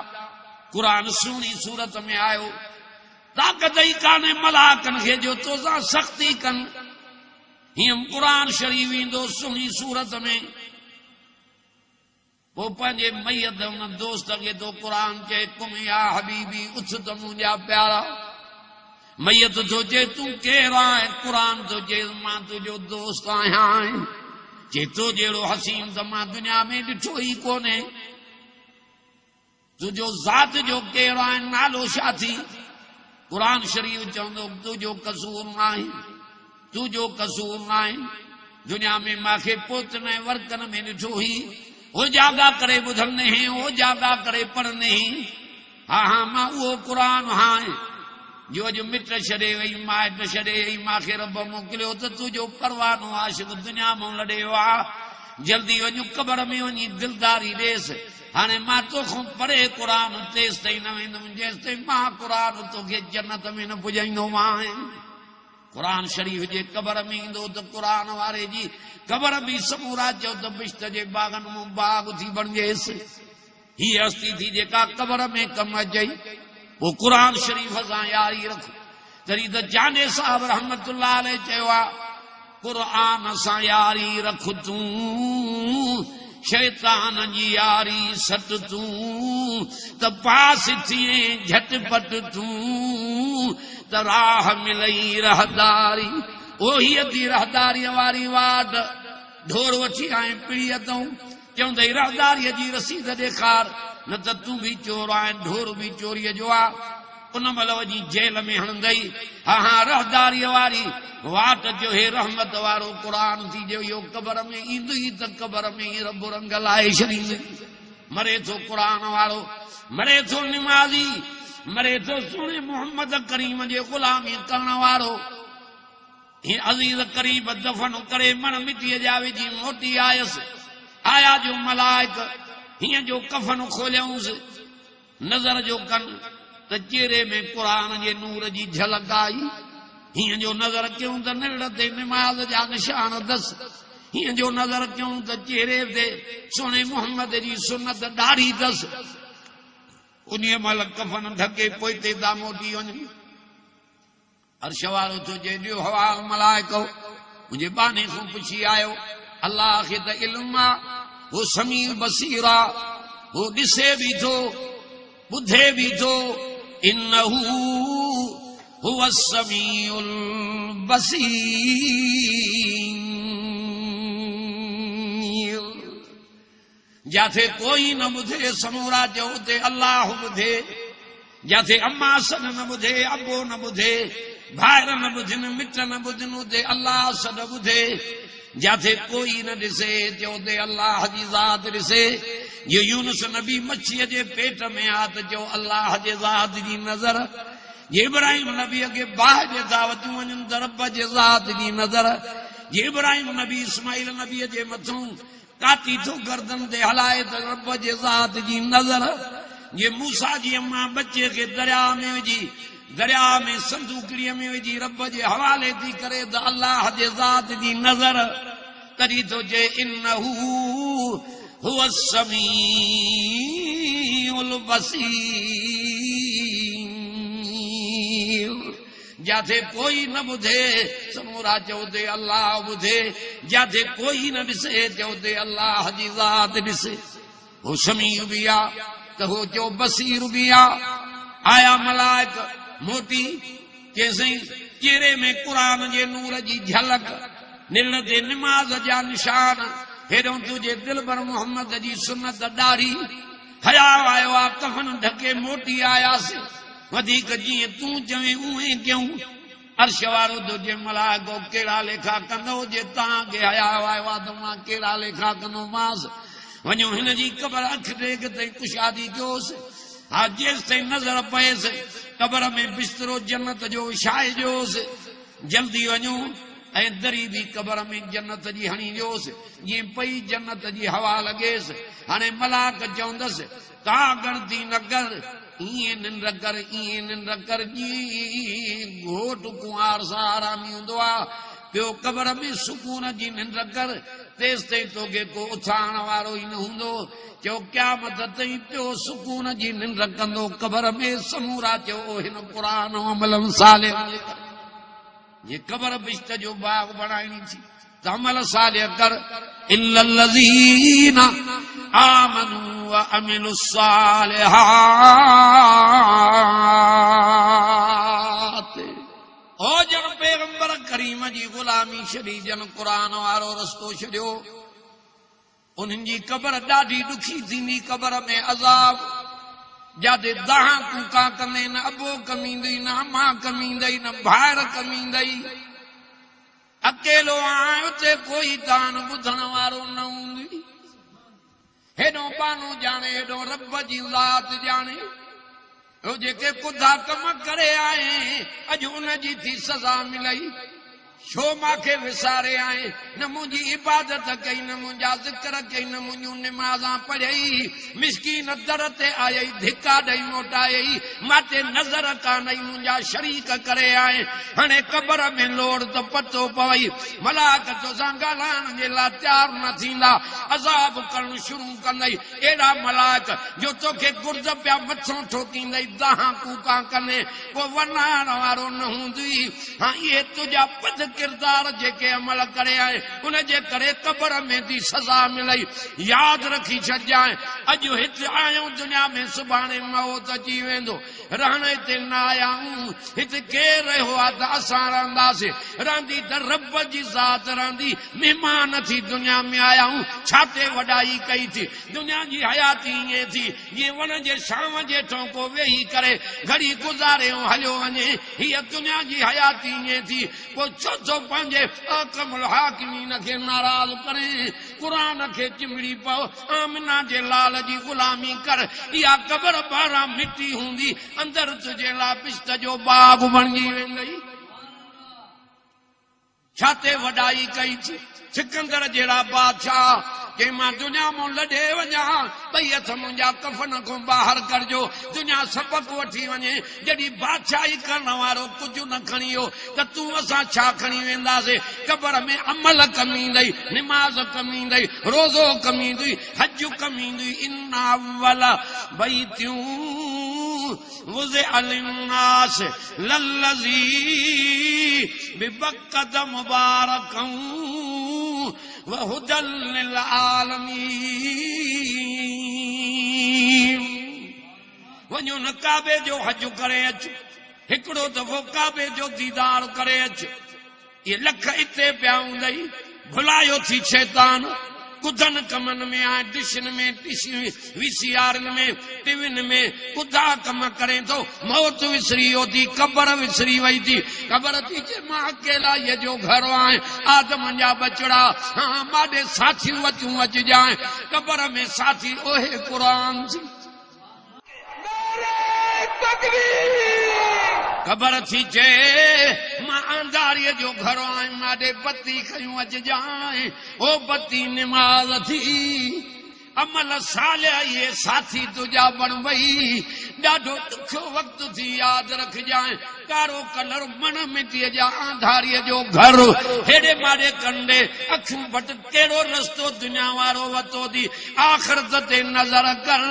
कुरान सुहिणी सूरत में आयो ताक़त ई कान्हे मलाइकन खे जो तोसां सख़्ती कनि हीअं कुरान शरीफ़ ईंदो सुहिणी सूरत में पोइ पंहिंजे मैयत हुन दोस्त खे तो कुरान चए कुम या हबीबी उथ त मुंहिंजा प्यारा मैयत तो चे तू केर आहे कुरान तो चे मां तुझो दोस्त आहियां चे तो जहिड़ो हसीन त मां दुनिया में ॾिठो ई कोन्हे तुझो ज़ात जो केर आहे नालो छा थी कुरान शरीफ़ चवंदो तुझो कसूर नाहे तुझो कसूर नाहे दुनिया में मांखे पोतन ऐं वर्कन में ॾिठो ई हो जागा करे ॿुधंदे हैं हो जागा करे पढ़ंदे हैं हा हा मां उहो कुरान हाणे जो अॼु मिट छॾे वई माइट छॾे वई मांखे रब मोकिलियो त तुंहिंजो परवानो आशिक़ दुनिया मां लॾियो आहे जल्दी वञू कबर में वञी दिलदारी ॾेसि हाणे मां तोखां परे क़ुरान तेसि ताईं न वेंदुमि जेसि ताईं मां क़ुरान तोखे जन्नत में न पुॼाईंदोमांइ क़ुरान शरीफ़ जे कबर में ईंदो त क़ुरान वारे जी कबर बि समूरा चओ त बिश्त जे बागनि मां बाग थी बणिजेसि हीअ हस्ती थी जेका कबर में कमु अचई वो कुरान शरीफ सां यारी रख तॾहिं त जाने साहब रहमतुल्लाह अलैह चयो आहे कुरान सां यारी रख तूं शैतान जी यारी सट तूं त पास थिए झटपट तूं त राह मिलई रहदारी ओही अधी रहदारीअ वारी वाट ढोर वठी आए पिड़ी अथऊं चवंदई रहदारीअ जी रसीद ॾेखार न त तूं बि चोर आहे ढोर बि चोरीअ जो आहे उन महिल वञी जेल में हणंदई हा हा रहदारीअ वारी वाट जो हे रहमत वारो क़ुरान थी जो इहो कबर में ईंदई त कबर में ई रब रंग लाहे छॾींदई मरे थो क़ुरान वारो मरे थो निमाज़ी मरे थो सुहिणे मोहम्मद करीम जे ग़ुलामी करण वारो हीअ अज़ीज़ करीब दफ़न करे मण मिटीअ जा विझी मोटी आयसि आया जो मलाइक हीअं जो कफन खोलियऊंसि नज़र जो कन त चेहरे में क़ुरान जे नूर जी झलक आई हीअं जो नज़र कयूं त निड़ ते निमाज़ जा निशान दस हीअं जो नज़र कयूं त चेहरे ते सुहिणे मोहम्मद जी सुनत ॾाढी दस उन महिल कफन ढके पोइ ते था मोटी वञनि अर्श वारो थो चए ॾियो हवाल मलाइको मुंहिंजे बाने खां पुछी आयो अल्लाह खे त इल्म आहे वो समीर बसीर आहे वो ॾिसे बि थो ॿुधे बि थो इन्नहू हुव समीउल बसीर जाथे कोई न ॿुधे समूरा चओ ते अल्लाह ॿुधे जाथे अम्मा सॾ न ॿुधे अबो न ॿुधे भाइर न ॿुधनि मिट न ॿुधनि उते अल्लाह सॾ ॿुधे जाथे कोई न ॾिसे चओ ते अल्लाह जी ज़ात ॾिसे ये यूनुस नबी मच्छीअ जे पेट में आ त चयो अल्लाह जे ज़ात जी नज़र, ये इब्राहिम नबी के बाहि जे दावतूं वञनि त रब जे ज़ात जी नज़र, ये इब्राहिम नबी इस्माइल नबी जे मथां काती थो गर्दन ते हलाए त रब जे ज़ात जी नज़र, ये मूसा जी अम्मा बच्चे खे दरिया में विझी, दरिया में संदूकड़ीअ में विझी रब जे हवाले थी करे त अल्लाह जे ज़ात जी नज़र, तॾहिं थो चए इन्नहू हुव समीउल बसीर। जाथे कोई न ॿुधे समूरा चओ ते अल्लाह ॿुधे, जाथे कोई न ॾिसे चओ ते अल्लाह जी ज़ात ॾिसे। हो समीउ बि आहे त हो चओ बसीर बि आहे। आया मलाइक मोटी चइसई चेहरे में क़ुरान जे नूर जी झलक, निल ते निमाज़ जा निशान, हेॾो तुंहिंजे दिलबर मोहम्मद जी सुनत ॾाढ़ी, हया आयो आहे कफन ढके मोटी आयासीं, वधीक जीअं तूं चवे उहे कयूं। अर्श वारो तुंहिंजे मलाइको कहिड़ा लेखा कंदो, जे तव्हांखे हया आयो आहे त मां कहिड़ा लेखा कंदोमांसि। वञो हिन जी क़बर अख टेक ताईं कुशादी कयोसि, हा जेसि ताईं नज़र पएसि क़बर में बिस्तरो जन्नत जो विछाइजोसि, जल्दी वञो ऐं दरी बि क़बर में जन्नत जी हणी ॾियोसि, जीअं पई जन्नत जी हवा लॻेसि। हाणे मलाक चवंदसि का गणती न कर, ईअं निंड कर, ईअं निंड कर, जीअं घोट कुंवार सां आरामी हूंदो आहे, पियो क़बर में सुकून जी निंड कर, तेसि ताईं तोखे को उथारण वारो ई न हूंदो। चयो क़यामत ताईं पियो सुकून जी निंड कंदो क़बर में। समूरा चयो हिन क़ुरान अमलन साले ये क़बर बिश्त जो बाग बनाइणी थी त अमल साले कर। इल्लल्लज़ीना आमनू व अमिलुस सालिहात। ओ जन पैगंबर करीम जी गुलामी छॾी, जन क़ुरान वारो रस्तो छॾियो, उन्हनि जी क़बर ॾाढी ॾुखी थींदी। क़बर में अज़ाब, जाते दाह कूका कंदे, न अबो कमींदई, न अम्मा कमींदई, न भाइर कमींदई। अकेलो आए उते कोई तान ॿुधण वारो न हूंदी। हेॾो बानो ॼाणे, हेॾो रब जी ज़ात ॼाणे। हो जेके कुधा कम करे आए, अॼु उन जी थी सज़ा मिलई। छो मांखे विसारे आए, न मुंहिंजी इबादत कई, न मुंहिंजा ज़िक्र कई, न मुंहिंजूं निमाज़ां पढ़ियई। मिसकीन दर ते आयई, धिका ॾेई मोटायई, माते नज़र कानई, मुंहिंजा शरीक करे आए। हाणे क़बर में लोड़ त पतो पवई, मलाक तोसां ॻाल्हाइण जे लाइ तयारु न थींदा, अज़ाब करणु शुरू कंदई। एॾा मलाक जो तोखे गुर्द पिया मथां ठोकींदई, दाह कूका कंदे, को वञाइण वारो न हूंदी। हा इहे तुंहिंजा पद किरदार जेके अमल करे आए, उन जे करे क़बर में थी सज़ा मिलई। यादि रखी छॾजांइ, अॼु हिते आहियूं दुनिया में, सुभाणे मौत अची वेंदो। रहण हिते न आया आहियूं, हिते केरु रहियो आहे त असां रहंदासीं। रहंदी त रब जी ज़ात रहंदी। महिमान थी दुनिया में आया आहियूं, छा ते वॾाई कई थी। दुनिया जी हयाती ईअं थी जीअं वण जे छांव जेठो को वेही करे घड़ी गुज़ारियो हलियो वञे। हीअ दुनिया जी हयाती ईअं थी। पोइ छो थो पंहिंजे अकमल हाकिमीन खे नाराज़ करे, क़ुरान खे चिमड़ी पओ, आमिना जे लाल जी गुलामी कर। इहा क़बर ॿाहिरां मिटी हूंदी, अंदरि तुंहिंजे लाइ पिश्त जो बाग बणिजी वेंदई। छा ते वॾाई कई थी। सिकंदर जहिड़ा बादशाह के मां दुनिया मां लॾे वञा, ॿई हथ मुंहिंजा कफन खां ॿाहिरि कढिजो। दुनिया सबक वठी वञे, जॾहिं बादशाही करण वारो कुझु न खणी वियो त तूं असां छा खणी वेंदासीं। क़बर में अमल कमींदई, निमाज़ कमींदई, रोज़ो कमींदई, हज कमींदई। इन्ना अव्वल बैतियूं वुज़िअ लिन्नास लल्लज़ी बिबक्कत मुबारकन वहुदल लिल आलमीन। वञो न काबे जो हज करे अच, हिकिड़ो दफ़ो काबे जो दीदार करे अच। ये लख इते पिया हूंदई, भुलायो थी शैतान। कुदन कमन में आए, डिशन में, वीसीआर में, टीविन में कुदा कम करें तो मौत विसरी होती, कब्र विसरी वही थी। कब्र थी जे मां अकेला ये जो घर आए, आदम जा बचड़ा, हाँ माडे साथी वचू अच जाए, कब्र में साथी ओहे कुरान सी। कब्र थी चे मां अंधारिय जो घर आए, माडे बत्ती खयूं अच जाए, ओ बत्ती निमाज थी। अमल सालिया ये साथी तुझा बन वही, ॾाढो ॾुखियो वक्त थी याद रख जाए, कारो कलर मन मिटीअ जा अंधारिय जो घर, हेॾे माॾे कंडे अखियूं बट कहिड़ो रस्तो दुनिया वारो वतो थी, आख़िरत ते नज़र कर।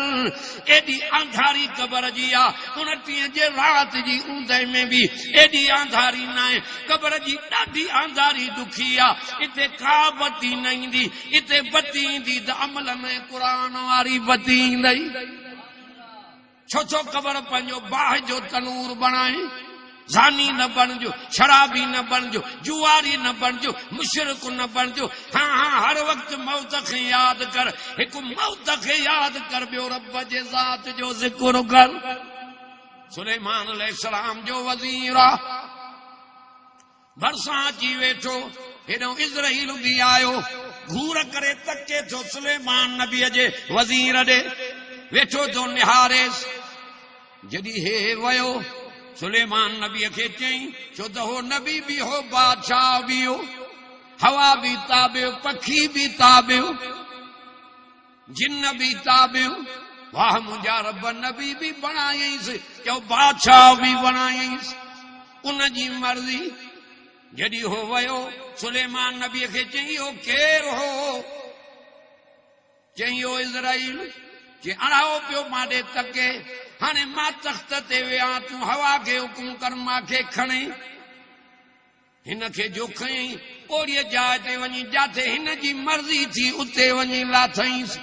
एॾी अंधारी क़बर जी आ, 29 जे रात जी ऊंदहि में बि एॾी अंधारी न आहे, क़बर जी ॾाढी अंधारी ॾुखी आ। इते का बत्ती न ईंदी, इते बत्ती ईंदी त अमल में कुरान वारी बत्ती ईंदई। छो छो क़बर पंहिंजो बाहि जो तनूर बणाए, ज़ानी न बणिजो, शराबी न बणिजो, जुआरी न बणिजो, मुशरिक न बणिजो। हाँ हाँ हर वक्त मौत खे याद कर, हिकु मौत खे याद कर, ॿियो रब जे ज़ात जो ज़िक्र कर। सुलेमान अलैहिस्सलाम जो वज़ीर आ, भरसां अची वेठो, हेॾो इज़राइल बि आयो, घूर करे तके थो सुलेमान नबीअ जे वज़ीर ॾे, वेठो थो निहारेस। जॾहिं हे वयो, सुलेमान नबीअ खे चई, छो त हो नबी बि हो, बादशाह बि हो, हवा बि ताबियो, पखी बि ताबियो, जिन बि ताबियो। वाह मुंहिंजा रब, नबी बि बणायईंसि, चओ बादशाह बि बणायईंसि, उन जी मर्ज़ी। जॾहिं हो वयो, सुलेमान नबीअ खे चई, हो केरु हो? चई हो इज़राइल। चई अड़ाओ पियो माॾे तके, हाणे मां तख़्त ते वेहां, तूं हवा खे हुकुम कर मांखे खणे। हिन खे जो खयईं, ओड़ीअ जाइ ते वञी, जिथे हिन जी मर्ज़ी थी उते वञी लाथईंसि।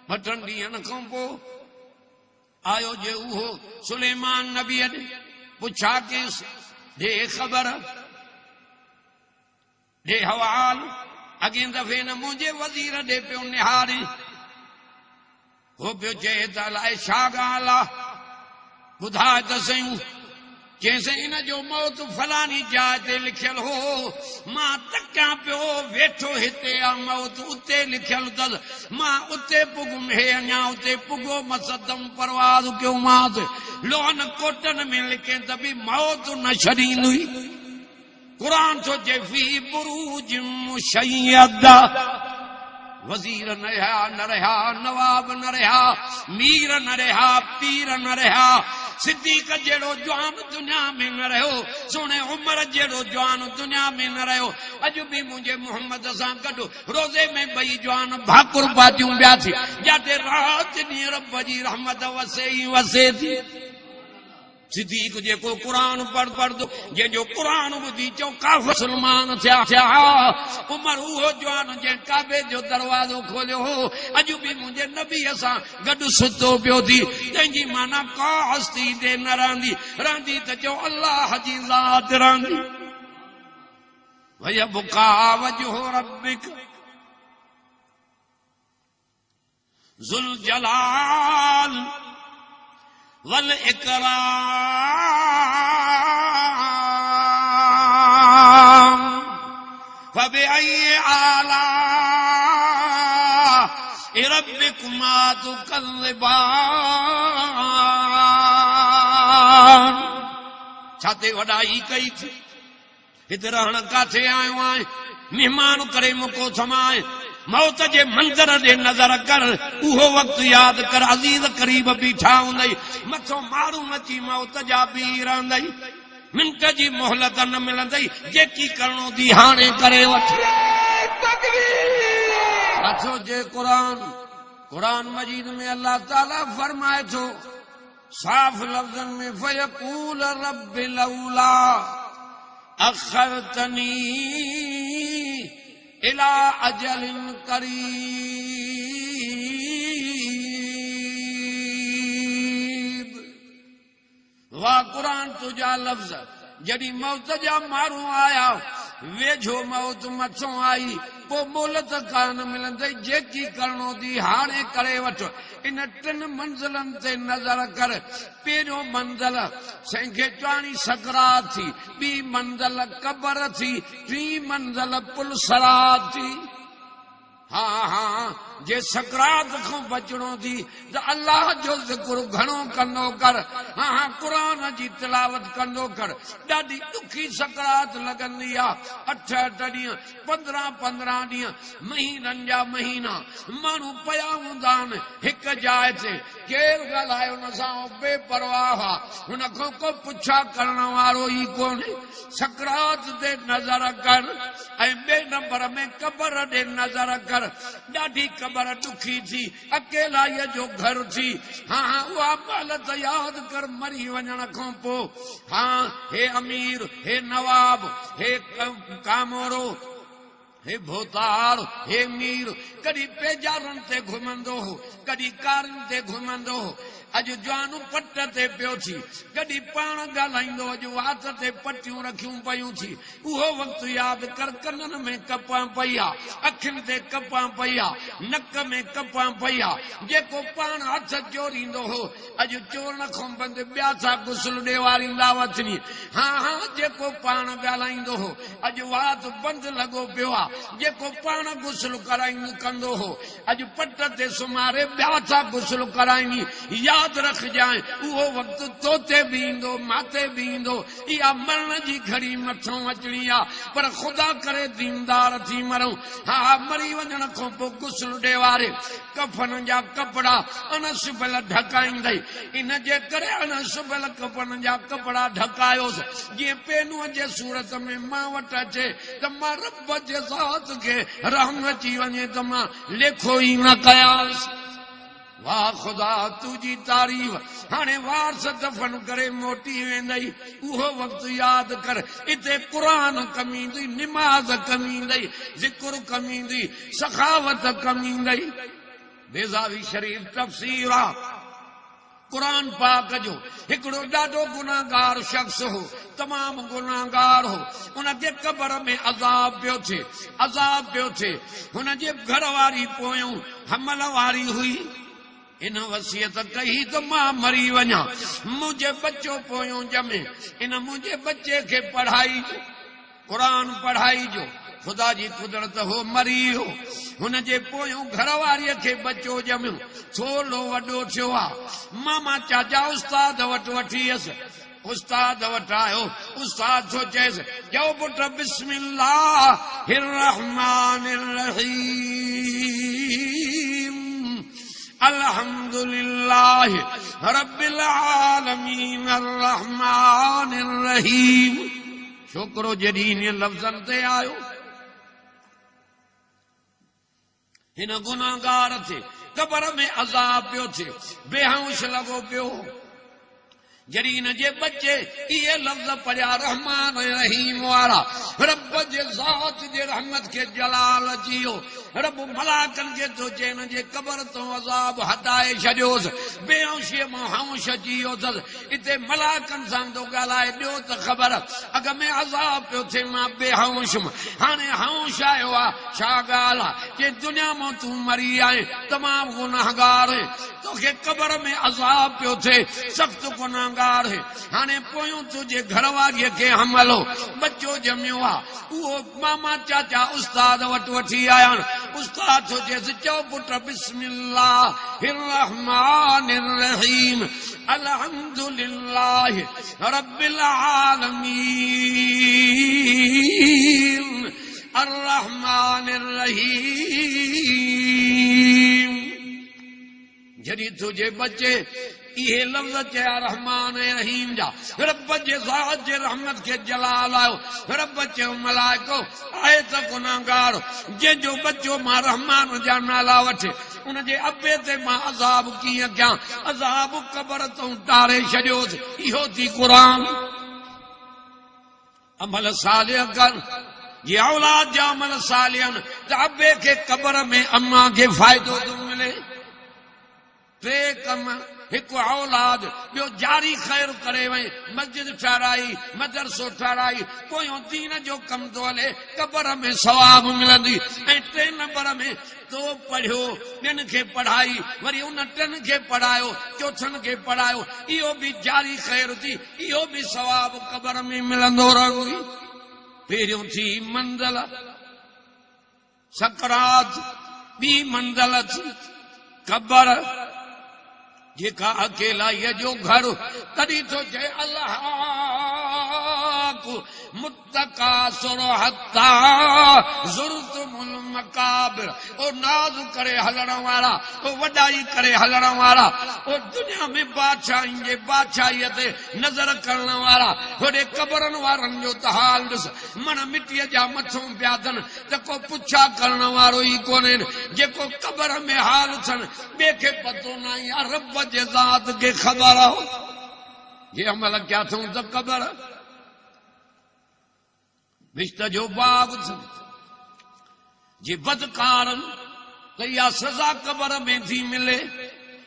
2 ॾींहंनि खां पोइ आयो जे उहो सुलेमान नबीअ ॾे, पुछा केसि, ॾे ख़बर, ॾे हवाल। अॻे दफ़े न मुंहिंजे वज़ीर ॾे पियो निहारे, हो पियो चए त अलाए छा ॻाल्हि आहे, ॿुधाए त सयूं। चइसि हिन जो मौत फलानी जाइ ते लिखियल हो, मां तकियां पियो, वेठो हिते आ, मौत उते लिखियल अथसि, मां उते पुगुम, हे अञा उते पुगो मसदम परवाज़ कयो मांसि, लोहन कोटनि में लिखे त बि मौत न छॾींदी। कुरान थो चए फी बुरूज मुशय्यदा, वज़ीर न रहिया, न रहिया नवाब, न रहिया मीर, न रहिया पीर, न रहिया सिद्दीक़ जहिड़ो जवान दुनिया में न रहियो, सोने उमर जहिड़ो जवान दुनिया में न रहियो। अॼु बि मुंहिंजे मोहम्मद सां गॾु रोज़े में ॿई जवान भाकुर बाजियूं ॿिया थी, जिते राति ॾींहुं रब जी रहमत वसे ई वसे थी। सिद्दीक़ जेको क़ुरान पढ़ंदो, जंहिंजो क़ुरान ॿुधी चओ का मुस्लमान थिया। उमर उहो जवान जंहिं काबे जो दरवाज़ो खोलियो हो, अॼु बि मुंहिंजे नबीअ सां गॾु सुतो पियो थी। तंहिंजी माना का हस्ती ते न रहंदी त चओ अल्लाह जी ज़ात रहंदी। वयबका वजहु रब्बिक ज़ुल जलाल वल इकराम फबिअय्यि आलाइ रब्बिकुमा तुकज़्ज़िबान। छाते वॾाई कई थी, हिते रहण काथे आयो आहीं, महिमान करे मुको थमाए, मौत जे मंज़र ॾे नज़र कर, उहो वक़्तु यादि कर, अज़ीज़ करीब बीठा हूंदई, मथो माण्हू अची मौत जा बीह रहंदई, मिंट जी मोहलत न मिलंदई, जेकी करणो थी हाणे करे वठ। अचो जे क़ुरान मजीद में अल्लाह ताला फरमाए थो साफ़ लफ़्ज़नि में, फयक़ूल रब्बि लौला अख़रतनी इला अजलिन करीब। वाह कुरान तुझा लफ़्ज़, जॾहिं मौत जा माण्हू आया, वेझो मौत मथो आई पो मोहलत कान मिलंदई जेकी करणो थी हाणे करे वठ इन 3 मंज़िलनि ते नज़र कर पहिरियों मंज़िल संखे चाणी सकरात थी ॿी मंज़िल कबर थी टी मंज़िल पुलसरात थी हाँ हाँ जे सकरात को बचणो थी तो अल्लाह जो जिक्र घणो कंदो कर हाँ हाँ कुरान जी तिलावत कंदो कर ॾाढी ॾुखी सकरात लगंदी आहे 8-8 ॾींहं 15-15 ॾींहं महीननि जा महीना माण्हू पिया हूंदा आहिनि हिक जाइ ते केरु ॻाल्हाए हुन सां बेपरवाह आहे हुन खां को पुछा करण वारो ई कोन्हे सकरात ते नज़र कर ऐं ॿिए नंबर में कबर ॾे नज़र कर ॾाढी कबर ॾुखी थी अकेलाईअ जो घर थी हाँ हाँ उहा हालत यादि कर मरी वञण खां पोइ हाँ हे अमीर हे नवाब हे कामोरो हे भोतार हे मीर कॾहिं पेजारनि ते घुमंदो हो कॾहिं कारनि ते घुमंदो हो अॼु जवानू पट ते पियो थी कॾहिं पाण ॻाल्हाईंदो अॼु वात ते पटियूं रखियूं पयूं थी उहो वक़्तु यादि कर कननि में कपां पई आहे अखियुनि ते कपां पई आहे नक में कपां पई आहे जेको पाण हथ चोरींदो हो अॼु चोरण खां बंदि ॿिया था गुस्ल ॾेवारींदा वठनी हाँ हाँ जेको पाण ॻाल्हाईंदो हो अॼु वात बंदि लॻो पियो आहे जेको पाण गुस्ल कंदो हो अॼु पट ते सुमारे ॿिया था गुस्ल कराइनि यादि रखजांइ उहो वक़्तु तोते बि ईंदो माते बि ईंदो इहा मरण जी घड़ी मथां अचणी आहे पर ख़ुदा करे दीनदार थी मरूं हा मरी वञण खां पोइ गुस्ल ॾेवारे कफन जा कपड़ा अनसुबल ढकाईंदई इन जे करे अनसुबल कफन जा कपड़ा ढकायोसि जीअं पेनूअ जे सूरत में मां वटि अचे त मां रब जे ज़ात खे रहम अची वञे त मां लेखो ई न कयांसि वाह खुदा तुझी तारीफ़ हाणे वारस दफन करे मोटी वेंदई उहो वक़्तु यादि कर इते कुरान कमी ईंदी निमाज़ कमी ईंदई ज़िक्र कमी ईंदी सखावत कमी ईंदई बेज़ावी शरीफ़ तफ़सीर आहे कुरान पाक जो हिकिड़ो ॾाढो गुनाहगार शख्स हो तमामु गुनाहगार हो उनखे कबर में अज़ाब पियो थिए हुन जे घर वारी पोयों हमल वारी हुई इन वसियत कही तो मां मरी वञा मुंहिंजे बच्चो पोयों ॼमे इन मुंहिंजे बच्चे खे पढ़ाई जो कुरान पढ़ाई जो ख़ुदा जी कुदरत हो मरी हो हुन जे पोयों घर वारीअ खे बच्चो ॼमियो थोरो वॾो थियो आहे मामा चाचा उस्ताद वटि वठी वियसि उस्ताद वटि आयो उस्ताद थो चएसि चओ पुट बिस्मिल्लाहिर रहमानिर रहीम अल्हम्दुलिल्लाह रब्बिल आलमीन अर्रहमानिर रहीम छोकरो जॾहिं इन लफ़्ज़नि ते आयो हिन गुनाहगार थे कबर में अज़ाब पियो थिए बेहोश लॻो पियो जॾहिं हिन जे बच्चे इहे लफ़्ज़ पढ़िया रहमान रहीम वारा रब जे ज़ात जे रहमत खे जलाल अची वियो रब मलाकनि खे थो चए हिन जे कबर तो अज़ाब हटाए छॾियोसि बेहोशीअ मां होश अची वियो अथसि इते मलाकनि सां थो ॻाल्हाए ॾियो त ख़बर अॻ में अज़ाब पियो थिए मां बेहोश हाणे होश आयो आहे छा ॻाल्हि आहे जे दुनिया मां तूं मरी आहीं तमामु गुनाहगार तोखे कबर में अज़ाब पियो थिए सख़्त गुनाहगार है हाणे पोयों तुंहिंजे घर वारीअ खे हमलो बच्चो ॼमियो आहे उहो मामा चाचा उस्ताद वटि वठी आया उस्ताद थो चएसि चओ पुट बिस्मिल्लाहिर रहमानिर रहीम अल्हम्दुलिल्लाह रब्बिल आलमीन अर्रहमानिर रहीम जॾहिं तुंहिंजे बच्चे इहे लफ़्ज़ चया रहमान रहीम जा रब जे ज़ात जे रहमत खे जलाल आयो रब चयो मलाइको आहे त गुनाहगार जंहिंजो बच्चो मां रहमान जा नाला वठे उन जे अबे ते मां अज़ाब कीअं कयां अज़ाब कबर तूं टारे छॾियोसि इहो थी क़ुरान अमल सालिह कर ये औलाद जा अमल सालिह त अबे खे कबर में अम्मा खे फ़ाइदो थो मिले टे कम एक औलाद बियो जारी खैर करे वई मस्जिद ठाराई मदरसो ठाराई पोयों दीन जो कम तो हले कबर में सवाब मिलंदी ऐं 3 नंबर में तो पढ़ियो ॿियनि खे पढ़ाई वरी उन 3 खे पढ़ायो चौथनि खे पढ़ायो इहो बि जारी खैर थी इहो बि सवाब कबर में मिलंदो रहंदी पहिरियों थी मंज़िल सकरात ॿी मंज़िल थी कबर जेका अकेला ये जो घर तॾहिं तो चए अल्लाह को मुत्तकासुर हत्ता ज़ुरतुमुल मकाबिर ओ नाज़ करे हलण वारा ओ वॾाई करे हलण वारा ओ दुनिया में बादशाहनि जे बादशाहीअ ते नज़र करण वारा होॾे कबरनि वारनि जो त हाल ॾिस मन मिटीअ जा मथूं पिया अथनि त को पुछा करण वारो ई कोन्हे जेको कबर में हाल अथनि ॿिए खे पतो न आहे या रब जे ज़ात खे ख़बर हो ये अमल क्या थो त कबर विश्त जो बाग जे बदकारन त इहा सज़ा कबर में थी मिले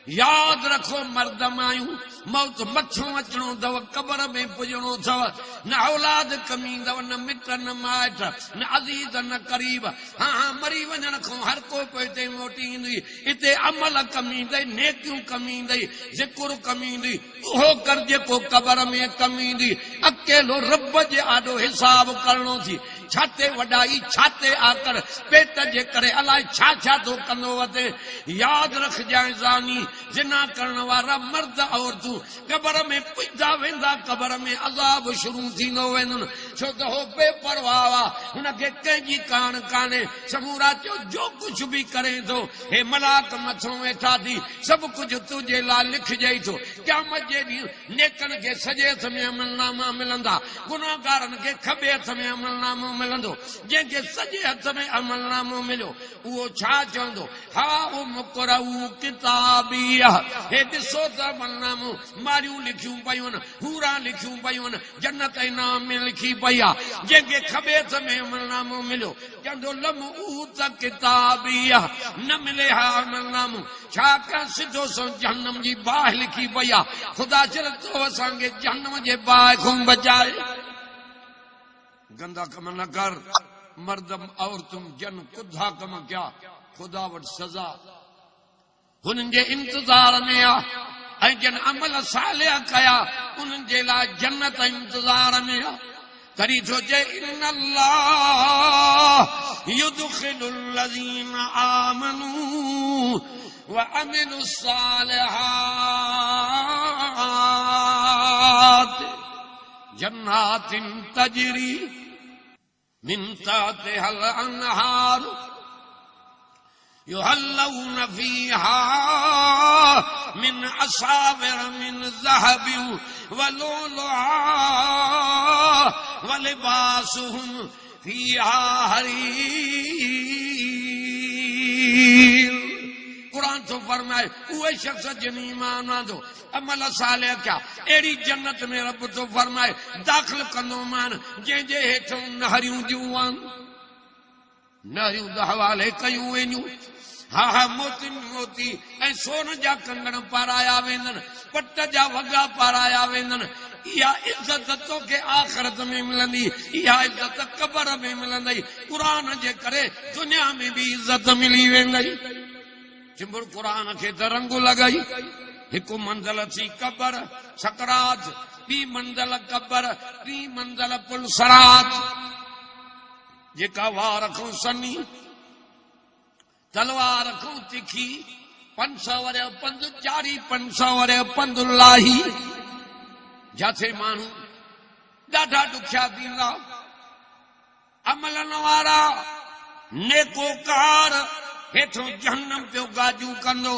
याद रखो मर्द मायूं मौत मथों अचणो अथव कबर में पुॼणो अथव न औलाद कमी अथव न मिट न माइट न अज़ीज़ न करीब हाँ मरी वञण खां हर को पोइ हिते मोटी ईंदी हिते अमल कमी ईंदई नेकियूं कमी ईंदई ज़िक्र कमी ईंदी उहो कर जेको कबर में कमी ईंदी अकेलो रब जे आॾो हिसाब करणो थी छाते वॾाई छाते आकर पेट जे करे अलाए छा छा थो कंदो वधे यादि रखजांइ ज़ानी जिना करण वारा मर्द औरतूं कबर में पुॼंदा वेंदा कबर में अज़ाब शुरू थींदो वेंदुनि छो त हो बेपरवाह आहे हुनखे कंहिंजी कान कान्हे समूरा चयो जो कुझु बि करे थो हे मलाक मथां वेठा थी सभु कुझु तुंहिंजे लाइ लिखजई थो क़यामत जे ॾींहुं नेकनि खे सॼे हथ में अमलनामा मिलंदा गुनाहगारनि खे खॿे हथ में अमलनामो मिलंदो जंहिंखे सॼे हथ में अमलनामो मिलियो उहो छा चवंदो हा उहो मुक़रऊ किताबी हे ॾिसो त अमलनामो मारियूं लिखियूं पयूं आहिनि हूरा लिखियूं पयूं आहिनि जन्नत इनाम में लिखी पई आहे जंहिंखे खॿे हथ में अमलनामो मिलियो चवंदो लम ऊ त किताबी न मिले हा अमलनामो छाकाणि सिधो सो जहन्नम जी बाहि लिखी पई आहे ख़ुदा चल तो असांखे जहन्नम जे बाहि खां बचाए गंदा कम न कर मर्दम और तुम जन कुधा कम क्या खुदा वट सजा हुननि जे इंतज़ार में आ ऐं जन अमल सालिह कया उन्हनि जे लाइ जन्नत इंतज़ार में आ तॾहिं थो चए इन अल्लाह युदखिलुल लज़ीना आमनू व अमिलु सालिहात जन्नातिन तजरी मिन ताहतिहल अनहार युहल्लौन फीहा मिन असाविर मिन ज़हबिन व लुलुआ व लिबासुहुम फीहा हरीर कुरान तो फरमाए उहे शख्स जिन ईमान आंदो अमल सालिह क्या अहिड़ी जन्नत में रब तो फरमाए दाख़िल कंदो मान जंहिंजे हेठों नहरियूं थियूं आहिनि नहरियूं त हवाले कयूं वेंदियूं हा हा मोती मोती ऐं सोन जा कंगण पाराया वेंदनि पट जा वॻा पाराया वेंदनि इहा इज़त तोखे आख़िरत में मिलंदी इहा इज़त कबर में मिलंदई क़ुरान जे करे दुनिया में बि इज़त मिली वेंदई चिंबुड़ क़ुरान खे त रंग लॻाई हिकु मंज़िल थी कबर सकरात ॿी मंज़िल कबर टी मंज़िल पुलसरात जेका वार खां सनी तलवार खां तिखी 500 वरे पंधु जारी 500 वरे पंधु लाही जिथे माण्हू ॾाढा ॾुखिया थींदा अमलनि वारा नेकोकार हेठों जहन्नम पियो गाजूं कंदो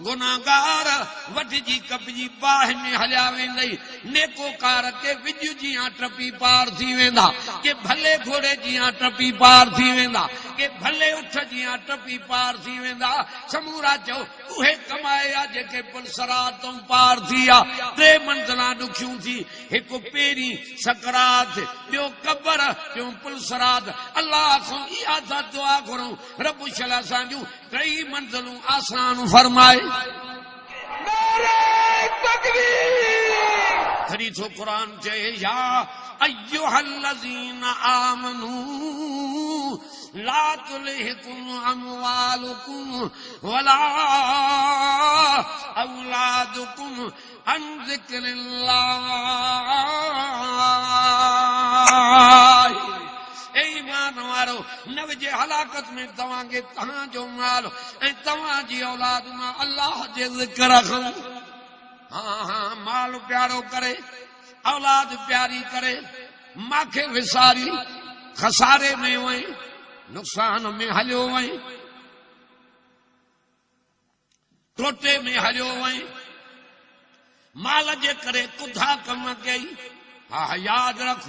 गुनाहगार वठिजी कपजी बाहि में हलिया वेंदई नेकोकार के विज जियां टपी पार थी वेंदा के भले घोड़े जियां टपी पार थी वेंदा के भले उठ जियां टपी पार थी वेंदा समूरा चओ उहे कमाया जेके पुलसरातों पार थी आ 3 मंज़िलां ॾुखियूं थी हिकु पहिरीं सकरात ॿियो कबर ॿियो पुलसरात अल्लाह खां इहा था दुआ घुरूं रब शल असां जूं 3 मंज़िलूं आसान फरमाए तकबीर। हदीस कुरान चए या अय्युहल्लज़ीना आमनू ला तुल्हिकुम अमवालुकुम वला औलादुकुम अन ज़िक्रिल्लाह। ए ईमान वारो न विझे हलाकत में तव्हांखे तव्हांजो माल ऐं तव्हांजी औलाद मां अल्लाह जे ज़िक्र खो। हाँ हाँ, माल प्यारो करे, औलाद प्यारी करे, माखे विसारी खसारे में वही, नुकसान में हलियो वही, टोटे में हलियो वही, माल जे करे कुधा कम कई। हा याद रख,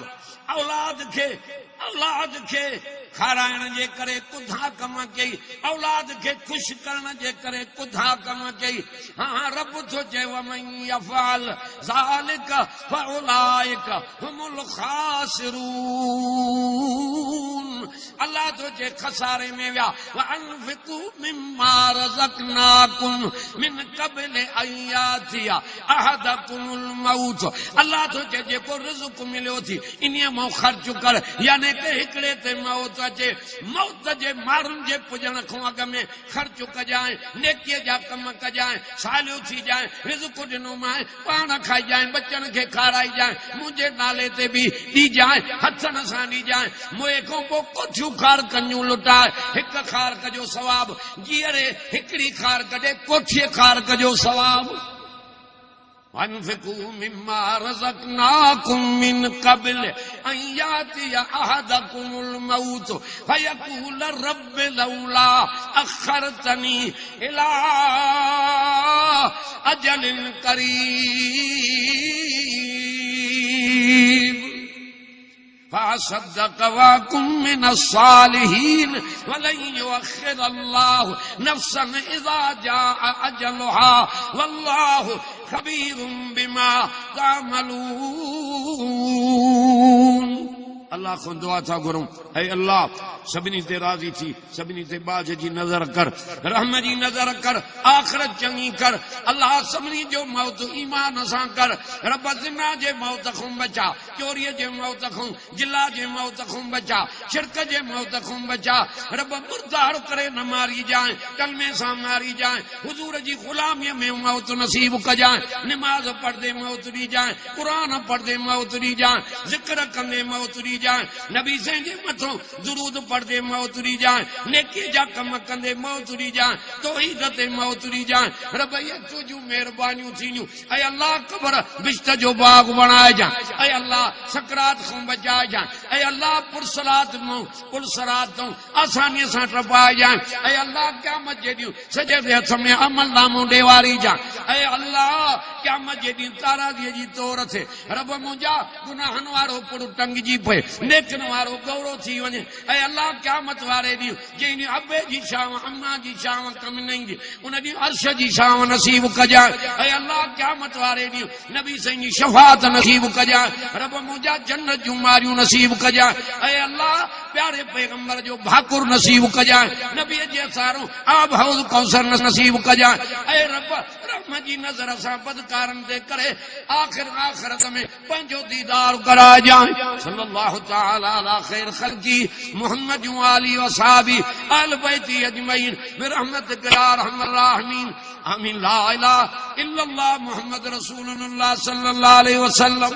औलाद खे खाराइण जे करे कुधा कम कई, औलाद खे खुश करण जे करे कुधा कम कई। हाँ रब तो चए वमन यफ़अल ज़ालिक फउलाइक हुमुल ख़ासिरून। अल्लाह तो जे खसारे में विया व अनफिकू मिम्मा रज़क़नाकुम मिन क़ब्ल अन यातिया अहदकुमुल मौत। अल्लाह तो जे जेको रिज़्क़ मिलियो थी इन्हीअ मां ख़र्च कर, यानी के हिकिड़े ते मौत अचे, मौत जे माण्हुनि जे पुॼण खां अॻु में ख़र्च कजांइ, नेकीअ जा कम कजांइ, सालियूं थी जाए, रिज़्क़ ॾिनो मां पाण खाइजांइ, बचनि खे खाराइजांइ, मुंहिंजे नाले ते बि ॾिजांइ, हथनि सां ॾिजांइ। मुंहिं खां पोइ कोठियूं खार कन्यूं लुटाए, हिकु खार कजो सवाबु, जीअरे हिकिड़ी खार कढे कोठीअ खार कजो सवाबु। अनफिकू मिम्मा रज़क़नाकुम मिन क़ब्ल अन यातिया अहदकुमुल मौत फयक़ूल रब्बि लौला अख़रतनी इला अजलिन करीब फअसद्दक़ वअकुम मिनस्सालिहीन वलन युअख़्खिरल्लाहु नफ़्सन इज़ा जाअ अजलुहा वल्लाहु खबीरुम बिमा तामलून। अल्लाह को दुआ था घुरूं, ऐ अल्लाह सभिनी ते राज़ी थी, सभिनी ते बाज जी नज़र कर, रहम जी नज़र कर, आख़िरत चङी कर। अल्लाह सभिनी जो मौत ईमान सां कर। रब ज़िना जे मौत खां बचा, चोरीअ जे मौत खां, जिला जे मौत खां बचा, शिरक जे मौत खां बचा। रब मुर्दार करे न मारी जाए, कलमे सां मारी जाए, हुजूर जी ग़ुलामीअ में मौत नसीब कजाए, निमाज़ पढ़दे मौत ॾी जाए, क़ुरान पढ़दे मौत ॾी जाए, ज़िक्र कंदे मौत ॾी जाए, नबी साईं जे मथों दुरूद पढ़दे मौत ॾी जाए, नेकी जा कम कंदे मौत ॾी जाए, तौहीद ते मौत ॾी जाए। रब ये तुझियूं महिरबानियूं थींदियूं। ऐ अल्लाह क़ब्र बिश्त जो बाग बणाए जाए, ऐ अल्लाह सकरात खां बचाए जाए, ऐ अल्लाह पुरसरात तो आसानीअ सां टपाए जाए, ऐ अल्लाह क़यामत जे ॾींहुं सॼे हथ में अमल नामो ॾेवारी जाए, ऐ अल्लाह क़यामत जे ॾींहुं ताराज़ीअ जी तौर ते रब मुंहिंजा गुनाहनि वारो पुड़ टंगिजी पए, नेकनि वारो गौरो थी वञे। ऐ अल्लाह क़यामत वारे ॾींहुं जंहिं ॾींहुं अबे जी छांव, अम्मा जी छांव कम न ईंदी, उन ॾींहुं अर्श जी छांव नसीब कजाए। ऐ अल्लाह क़यामत वारे ॾींहुं नबी साईं जी शफ़ाअत नसीब कजाए। रब मुंहिंजा जन्नत जूं मारियूं नसीब कजाए। ऐ अल्लाह प्यारे पैगंबर जो भाकुर नसीब कजाए, नबीअ जे सारो आब हौज़ कौसर नसीब कजाए। ऐ रब रहम जी नज़र सां बदकारनि ते करे आख़िरत में पंहिंजो दीदार कराए जाए। सल्लल्लाहु तआला अला ख़ैर ख़ल्क़ी मुहम्मद व आलिहि व सहाबी अहल बैती अजमईन बिरहमतिक या अरहमर राहिमीन। आमीन। ला इलाहा इल्लल्लाह मुहम्मद रसूलुल्लाह सल्लल्लाहु अलैहि वसल्लम।